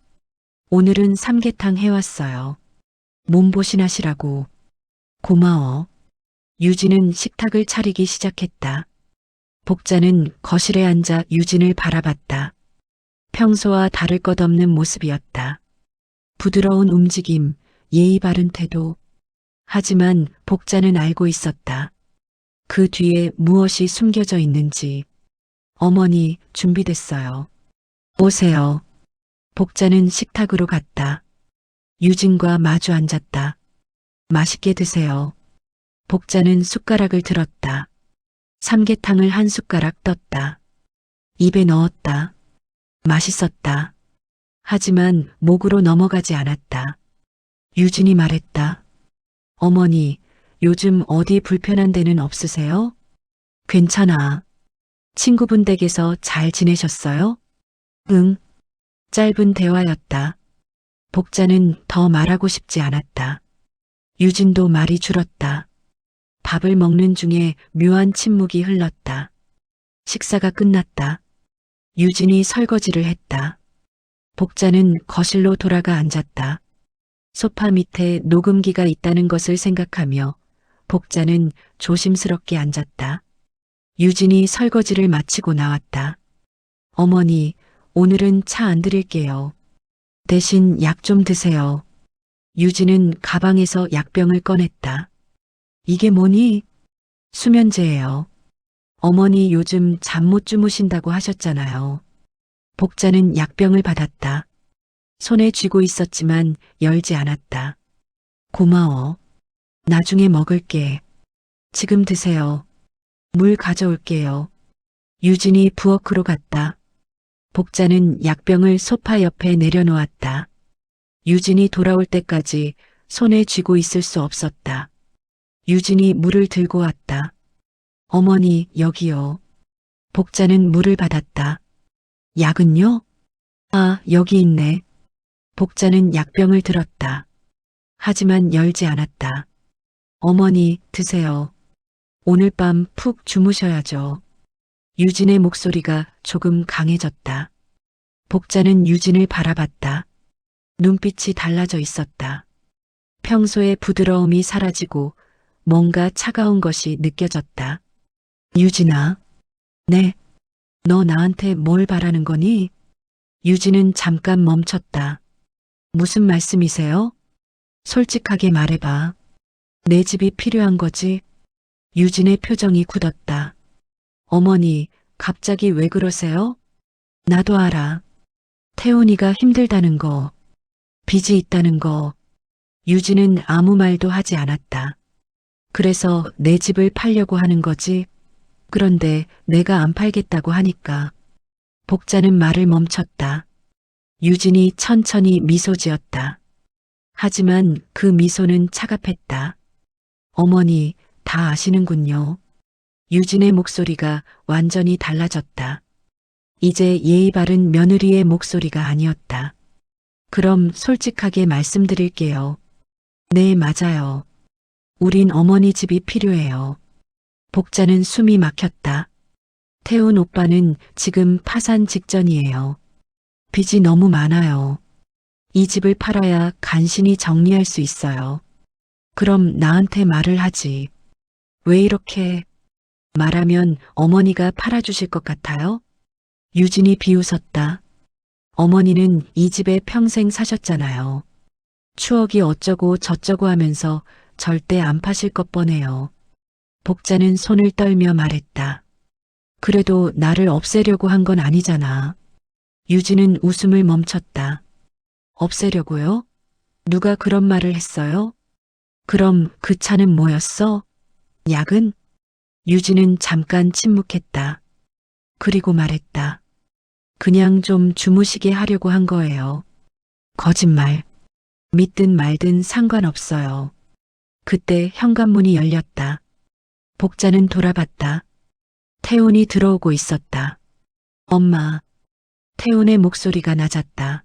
오늘은 삼계탕 해왔어요. 몸보신하시라고. 고마워. 유진은 식탁을 차리기 시작했다. 복자는 거실에 앉아 유진을 바라봤다. 평소와 다를 것 없는 모습이었다. 부드러운 움직임, 예의 바른 태도. 하지만 복자는 알고 있었다. 그 뒤에 무엇이 숨겨져 있는지. 어머니, 준비됐어요. 오세요. 복자는 식탁으로 갔다. 유진과 마주 앉았다. 맛있게 드세요. 복자는 숟가락을 들었다. 삼계탕을 한 숟가락 떴다. 입에 넣었다. 맛있었다. 하지만 목으로 넘어가지 않았다. 유진이 말했다. 어머니, 요즘 어디 불편한 데는 없으세요? 괜찮아. 친구분 댁에서 잘 지내셨어요? 응. 짧은 대화였다. 복자는 더 말하고 싶지 않았다. 유진도 말이 줄었다. 밥을 먹는 중에 묘한 침묵이 흘렀다. 식사가 끝났다. 유진이 설거지를 했다. 복자는 거실로 돌아가 앉았다. 소파 밑에 녹음기가 있다는 것을 생각하며 복자는 조심스럽게 앉았다. 유진이 설거지를 마치고 나왔다. 어머니, 오늘은 차 안 드릴게요. 대신 약 좀 드세요. 유진은 가방에서 약병을 꺼냈다. 이게 뭐니? 수면제예요. 어머니 요즘 잠 못 주무신다고 하셨잖아요. 복자는 약병을 받았다. 손에 쥐고 있었지만 열지 않았다. 고마워. 나중에 먹을게. 지금 드세요. 물 가져올게요. 유진이 부엌으로 갔다. 복자는 약병을 소파 옆에 내려놓았다. 유진이 돌아올 때까지 손에 쥐고 있을 수 없었다. 유진이 물을 들고 왔다. 어머니, 여기요. 복자는 물을 받았다. 약은요? 아, 여기 있네. 복자는 약병을 들었다. 하지만 열지 않았다. 어머니, 드세요. 오늘 밤 푹 주무셔야죠. 유진의 목소리가 조금 강해졌다. 복자는 유진을 바라봤다. 눈빛이 달라져 있었다. 평소의 부드러움이 사라지고 뭔가 차가운 것이 느껴졌다. 유진아. 네. 너 나한테 뭘 바라는 거니? 유진은 잠깐 멈췄다. 무슨 말씀이세요? 솔직하게 말해봐. 내 집이 필요한 거지? 유진의 표정이 굳었다. 어머니, 갑자기 왜 그러세요? 나도 알아. 태훈이가 힘들다는 거, 빚이 있다는 거. 유진은 아무 말도 하지 않았다. 그래서 내 집을 팔려고 하는 거지. 그런데 내가 안 팔겠다고 하니까. 복자는 말을 멈췄다. 유진이 천천히 미소 지었다. 하지만 그 미소는 차갑했다. 어머니, 다 아시는군요. 유진의 목소리가 완전히 달라졌다. 이제 예의 바른 며느리의 목소리가 아니었다. 그럼 솔직하게 말씀드릴게요. 네, 맞아요. 우린 어머니 집이 필요해요. 복자는 숨이 막혔다. 태훈 오빠는 지금 파산 직전이에요. 빚이 너무 많아요. 이 집을 팔아야 간신히 정리할 수 있어요. 그럼 나한테 말을 하지. 왜 이렇게 말하면 어머니가 팔아주실 것 같아요? 유진이 비웃었다. 어머니는 이 집에 평생 사셨잖아요. 추억이 어쩌고 저쩌고 하면서 절대 안 파실 것 뻔해요. 복자는 손을 떨며 말했다. 그래도 나를 없애려고 한 건 아니잖아. 유진은 웃음을 멈췄다. 없애려고요? 누가 그런 말을 했어요? 그럼 그 차는 뭐였어? 약은? 유진은 잠깐 침묵했다. 그리고 말했다. 그냥 좀 주무시게 하려고 한 거예요. 거짓말. 믿든 말든 상관없어요. 그때 현관문이 열렸다. 복자는 돌아봤다. 태훈이 들어오고 있었다. 엄마. 태훈의 목소리가 낮았다.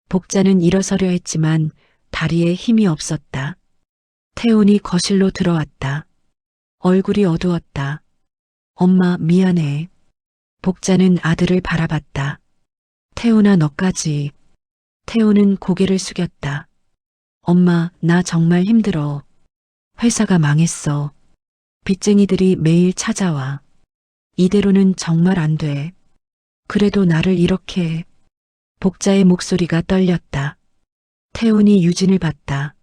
복자는 일어서려 했지만 다리에 힘이 없었다. 태훈이 거실로 들어왔다. 얼굴이 어두웠다. 엄마, 미안해. 복자는 아들을 바라봤다. 태훈아, 너까지. 태훈은 고개를 숙였다. 엄마, 나 정말 힘들어. 회사가 망했어. 빚쟁이들이 매일 찾아와. 이대로는 정말 안 돼. 그래도 나를 이렇게 복자의 목소리가 떨렸다. 태훈이 유진을 봤다.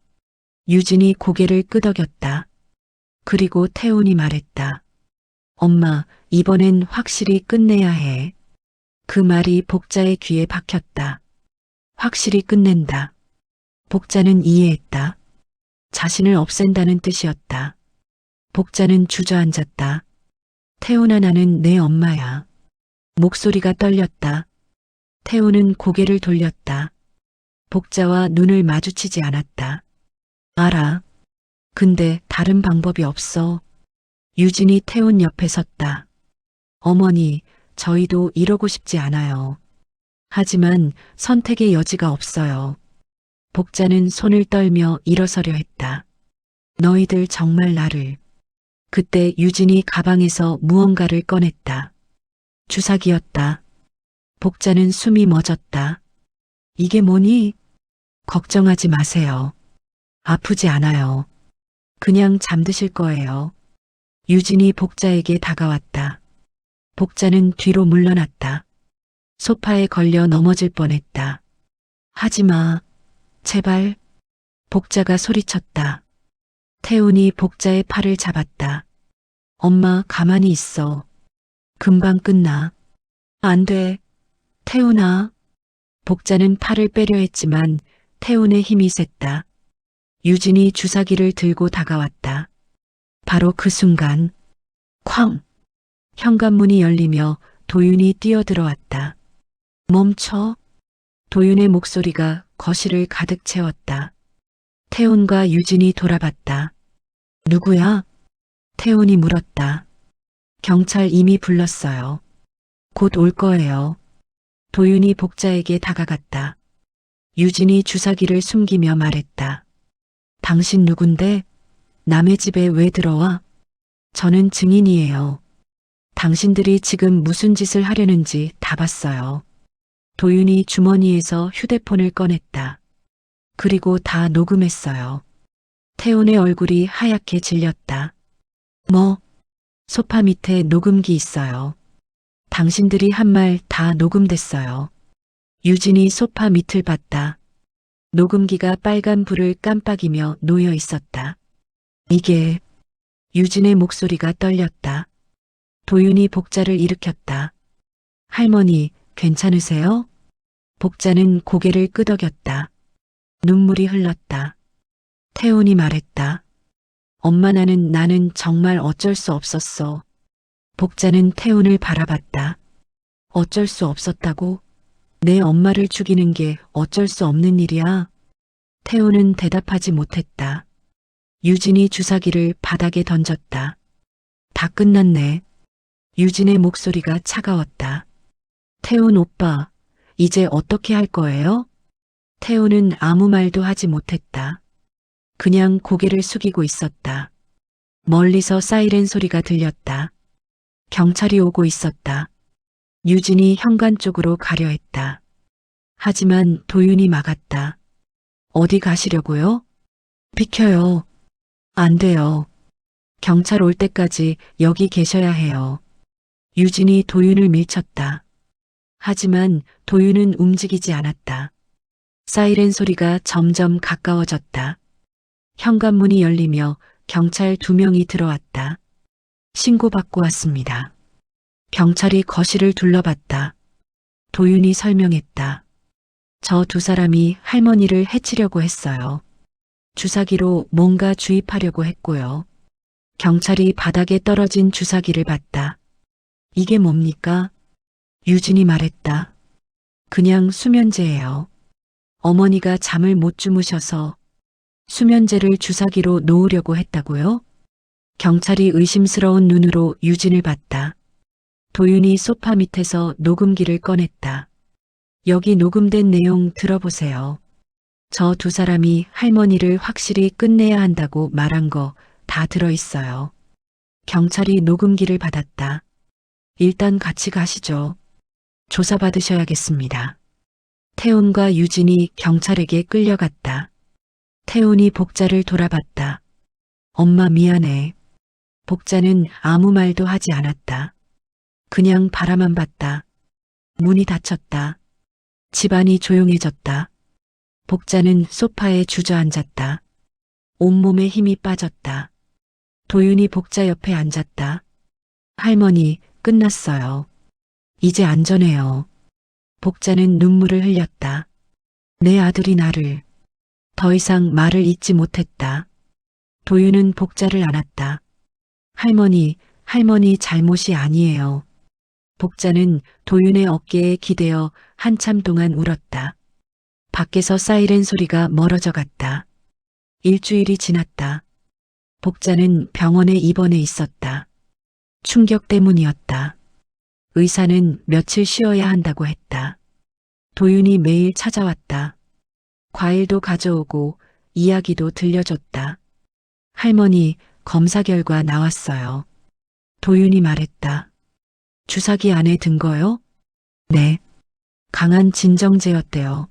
유진이 고개를 끄덕였다. 그리고 태훈이 말했다. 엄마, 이번엔 확실히 끝내야 해. 그 말이 복자의 귀에 박혔다. 확실히 끝낸다. 복자는 이해했다. 자신을 없앤다는 뜻이었다. 복자는 주저앉았다. 태훈아, 나는 내 엄마야. 목소리가 떨렸다. 태훈은 고개를 돌렸다. 복자와 눈을 마주치지 않았다. 알아. 근데 다른 방법이 없어. 유진이 태훈 옆에 섰다. 어머니, 저희도 이러고 싶지 않아요. 하지만 선택의 여지가 없어요. 복자는 손을 떨며 일어서려 했다. 너희들 정말 나를. 그때 유진이 가방에서 무언가를 꺼냈다. 주사기였다. 복자는 숨이 멎었다. 이게 뭐니? 걱정하지 마세요. 아프지 않아요. 그냥 잠드실 거예요. 유진이 복자에게 다가왔다. 복자는 뒤로 물러났다. 소파에 걸려 넘어질 뻔했다. 하지 마. 제발. 복자가 소리쳤다. 태훈이 복자의 팔을 잡았다. 엄마, 가만히 있어. 금방 끝나. 안 돼. 태훈아. 복자는 팔을 빼려 했지만 태훈의 힘이 셌다. 유진이 주사기를 들고 다가왔다. 바로 그 순간 쾅! 현관문이 열리며 도윤이 뛰어들어왔다. 멈춰. 도윤의 목소리가 거실을 가득 채웠다. 태훈과 유진이 돌아봤다. 누구야? 태훈이 물었다. 경찰 이미 불렀어요. 곧 올 거예요. 도윤이 복자에게 다가갔다. 유진이 주사기를 숨기며 말했다. 당신 누군데? 남의 집에 왜 들어와? 저는 증인이에요. 당신들이 지금 무슨 짓을 하려는지 다 봤어요. 도윤이 주머니에서 휴대폰을 꺼냈다. 그리고 다 녹음했어요. 태훈의 얼굴이 하얗게 질렸다. 뭐? 소파 밑에 녹음기 있어요. 당신들이 한 말 다 녹음됐어요. 유진이 소파 밑을 봤다. 녹음기가 빨간 불을 깜빡이며 놓여 있었다. 이게... 유진의 목소리가 떨렸다. 도윤이 복자를 일으켰다. 할머니, 괜찮으세요? 복자는 고개를 끄덕였다. 눈물이 흘렀다. 태훈이 말했다. 엄마, 나는 정말 어쩔 수 없었어. 복자는 태훈을 바라봤다. 어쩔 수 없었다고? 내 엄마를 죽이는 게 어쩔 수 없는 일이야? 태훈은 대답하지 못했다. 유진이 주사기를 바닥에 던졌다. 다 끝났네. 유진의 목소리가 차가웠다. 태훈 오빠, 이제 어떻게 할 거예요? 태훈은 아무 말도 하지 못했다. 그냥 고개를 숙이고 있었다. 멀리서 사이렌 소리가 들렸다. 경찰이 오고 있었다. 유진이 현관 쪽으로 가려 했다. 하지만 도윤이 막았다. 어디 가시려고요? 비켜요. 안 돼요. 경찰 올 때까지 여기 계셔야 해요. 유진이 도윤을 밀쳤다. 하지만 도윤은 움직이지 않았다. 사이렌 소리가 점점 가까워졌다. 현관문이 열리며 경찰 2명이 들어왔다. 신고받고 왔습니다. 경찰이 거실을 둘러봤다. 도윤이 설명했다. 저 2사람이 할머니를 해치려고 했어요. 주사기로 뭔가 주입하려고 했고요. 경찰이 바닥에 떨어진 주사기를 봤다. 이게 뭡니까? 유진이 말했다. 그냥 수면제예요. 어머니가 잠을 못 주무셔서 수면제를 주사기로 놓으려고 했다고요? 경찰이 의심스러운 눈으로 유진을 봤다. 도윤이 소파 밑에서 녹음기를 꺼냈다. 여기 녹음된 내용 들어보세요. 저 2사람이 할머니를 확실히 끝내야 한다고 말한 거 다 들어있어요. 경찰이 녹음기를 받았다. 일단 같이 가시죠. 조사받으셔야겠습니다. 태훈과 유진이 경찰에게 끌려갔다. 태훈이 복자를 돌아봤다. 엄마, 미안해. 복자는 아무 말도 하지 않았다. 그냥 바라만 봤다. 문이 닫혔다. 집안이 조용해졌다. 복자는 소파에 주저앉았다. 온몸에 힘이 빠졌다. 도윤이 복자 옆에 앉았다. 할머니, 끝났어요. 이제 안전해요. 복자는 눈물을 흘렸다. 내 아들이 나를. 더 이상 말을 잇지 못했다. 도윤은 복자를 안았다. 할머니 잘못이 아니에요. 복자는 도윤의 어깨에 기대어 한참 동안 울었다. 밖에서 사이렌 소리가 멀어져 갔다. 일주일이 지났다. 복자는 병원에 입원해 있었다. 충격 때문이었다. 의사는 며칠 쉬어야 한다고 했다. 도윤이 매일 찾아왔다. 과일도 가져오고 이야기도 들려줬다. 할머니, 검사 결과 나왔어요. 도윤이 말했다. 주사기 안에 든 거요? 네. 강한 진정제였대요.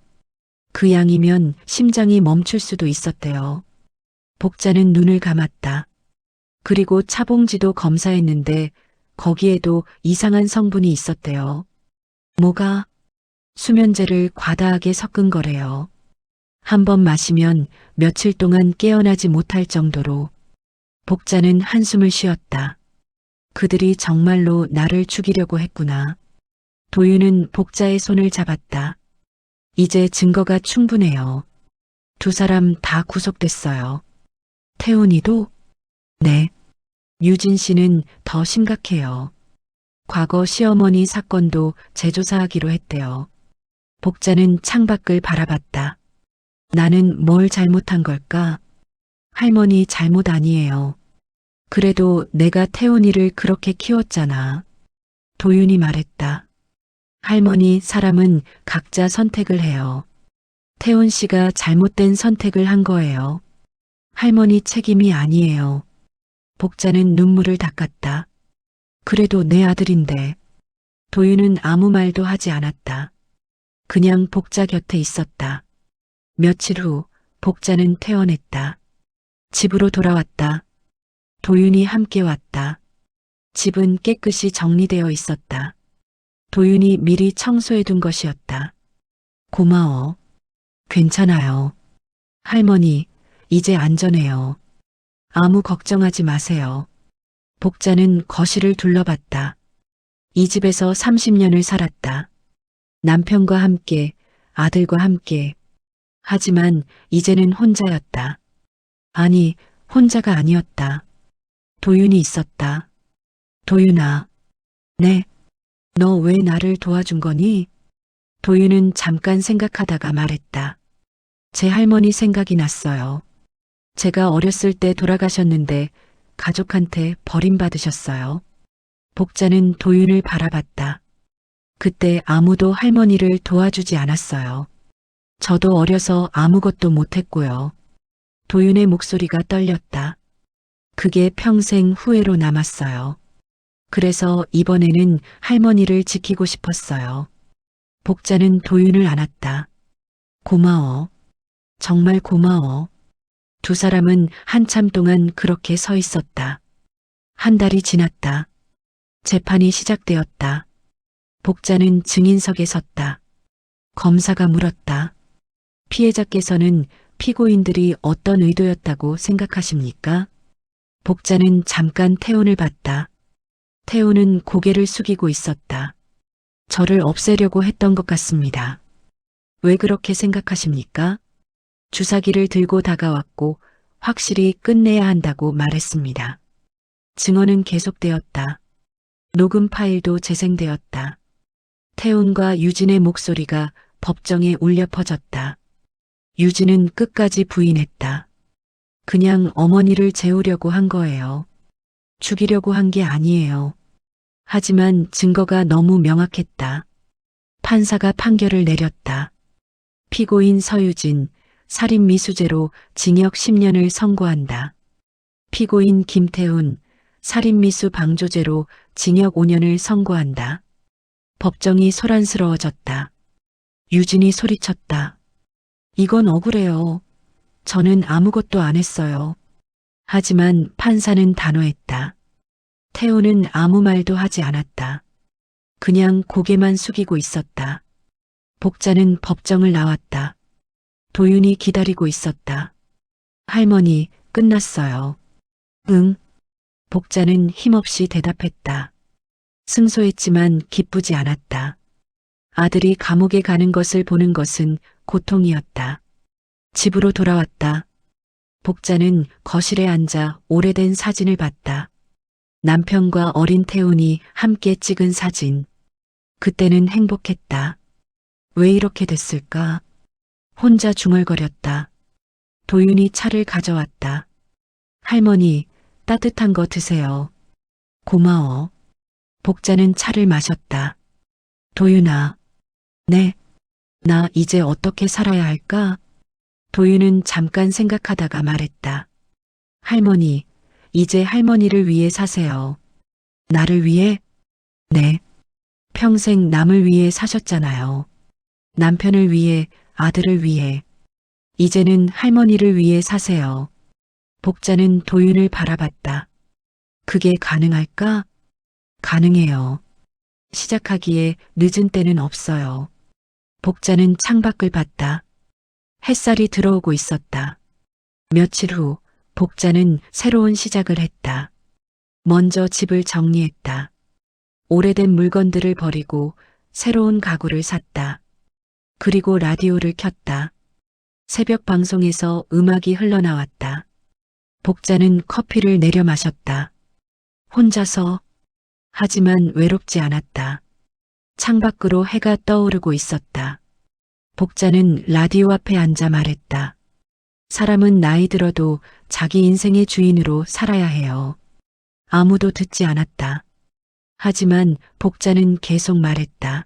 그 양이면 심장이 멈출 수도 있었대요. 복자는 눈을 감았다. 그리고 차봉지도 검사했는데 거기에도 이상한 성분이 있었대요. 뭐가? 수면제를 과다하게 섞은 거래요. 한 번 마시면 며칠 동안 깨어나지 못할 정도로. 복자는 한숨을 쉬었다. 그들이 정말로 나를 죽이려고 했구나. 도윤은 복자의 손을 잡았다. 이제 증거가 충분해요. 두 사람 다 구속됐어요. 태훈이도? 네. 유진 씨는 더 심각해요. 과거 시어머니 사건도 재조사하기로 했대요. 복자는 창밖을 바라봤다. 나는 뭘 잘못한 걸까? 할머니 잘못 아니에요. 그래도 내가 태훈이를 그렇게 키웠잖아. 도윤이 말했다. 할머니, 사람은 각자 선택을 해요. 태훈 씨가 잘못된 선택을 한 거예요. 할머니 책임이 아니에요. 복자는 눈물을 닦았다. 그래도 내 아들인데. 도윤은 아무 말도 하지 않았다. 그냥 복자 곁에 있었다. 며칠 후 복자는 퇴원했다. 집으로 돌아왔다. 도윤이 함께 왔다. 집은 깨끗이 정리되어 있었다. 도윤이 미리 청소해둔 것이었다. 고마워. 괜찮아요. 할머니, 이제 안전해요. 아무 걱정하지 마세요. 복자는 거실을 둘러봤다. 이 집에서 30년을 살았다. 남편과 함께, 아들과 함께. 하지만 이제는 혼자였다. 아니, 혼자가 아니었다. 도윤이 있었다. 도윤아. 네. 너 왜 나를 도와준 거니? 도윤은 잠깐 생각하다가 말했다. 제 할머니 생각이 났어요. 제가 어렸을 때 돌아가셨는데 가족한테 버림받으셨어요. 복자는 도윤을 바라봤다. 그때 아무도 할머니를 도와주지 않았어요. 저도 어려서 아무것도 못했고요. 도윤의 목소리가 떨렸다. 그게 평생 후회로 남았어요. 그래서 이번에는 할머니를 지키고 싶었어요. 복자는 도윤을 안았다. 고마워. 정말 고마워. 두 사람은 한참 동안 그렇게 서 있었다. 한 달이 지났다. 재판이 시작되었다. 복자는 증인석에 섰다. 검사가 물었다. 피해자께서는 피고인들이 어떤 의도였다고 생각하십니까? 복자는 잠깐 태훈을 봤다. 태훈은 고개를 숙이고 있었다. 저를 없애려고 했던 것 같습니다. 왜 그렇게 생각하십니까? 주사기를 들고 다가왔고 확실히 끝내야 한다고 말했습니다. 증언은 계속되었다. 녹음 파일도 재생되었다. 태훈과 유진의 목소리가 법정에 울려 퍼졌다. 유진은 끝까지 부인했다. 그냥 어머니를 재우려고 한 거예요. 죽이려고 한 게 아니에요. 하지만 증거가 너무 명확했다. 판사가 판결을 내렸다. 피고인 서유진, 살인미수죄로 징역 10년을 선고한다. 피고인 김태훈, 살인미수 방조죄로 징역 5년을 선고한다. 법정이 소란스러워졌다. 유진이 소리쳤다. 이건 억울해요. 저는 아무것도 안 했어요. 하지만 판사는 단호했다. 태훈은 아무 말도 하지 않았다. 그냥 고개만 숙이고 있었다. 복자는 법정을 나왔다. 도윤이 기다리고 있었다. 할머니, 끝났어요. 응. 복자는 힘없이 대답했다. 승소했지만 기쁘지 않았다. 아들이 감옥에 가는 것을 보는 것은 고통이었다. 집으로 돌아왔다. 복자는 거실에 앉아 오래된 사진을 봤다. 남편과 어린 태훈이 함께 찍은 사진. 그때는 행복했다. 왜 이렇게 됐을까? 혼자 중얼거렸다. 도윤이 차를 가져왔다. 할머니, 따뜻한 거 드세요. 고마워. 복자는 차를 마셨다. 도윤아. 네. 나 이제 어떻게 살아야 할까? 도윤은 잠깐 생각하다가 말했다. 할머니, 이제 할머니를 위해 사세요. 나를 위해? 네. 평생 남을 위해 사셨잖아요. 남편을 위해, 아들을 위해. 이제는 할머니를 위해 사세요. 복자는 도윤을 바라봤다. 그게 가능할까? 가능해요. 시작하기에 늦은 때는 없어요. 복자는 창밖을 봤다. 햇살이 들어오고 있었다. 며칠 후 복자는 새로운 시작을 했다. 먼저 집을 정리했다. 오래된 물건들을 버리고 새로운 가구를 샀다. 그리고 라디오를 켰다. 새벽 방송에서 음악이 흘러나왔다. 복자는 커피를 내려 마셨다. 혼자서. 하지만 외롭지 않았다. 창밖으로 해가 떠오르고 있었다. 복자는 라디오 앞에 앉아 말했다. 사람은 나이 들어도 자기 인생의 주인으로 살아야 해요. 아무도 듣지 않았다. 하지만 복자는 계속 말했다.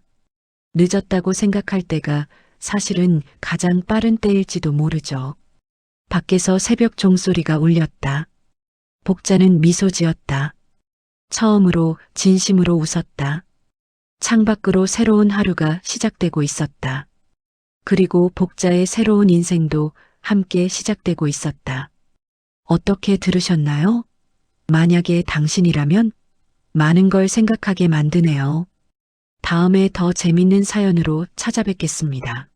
늦었다고 생각할 때가 사실은 가장 빠른 때일지도 모르죠. 밖에서 새벽 종소리가 울렸다. 복자는 미소 지었다. 처음으로 진심으로 웃었다. 창밖으로 새로운 하루가 시작되고 있었다. 그리고 복자의 새로운 인생도 함께 시작되고 있었다. 어떻게 들으셨나요? 만약에 당신이라면 많은 걸 생각하게 만드네요. 다음에 더 재밌는 사연으로 찾아뵙겠습니다.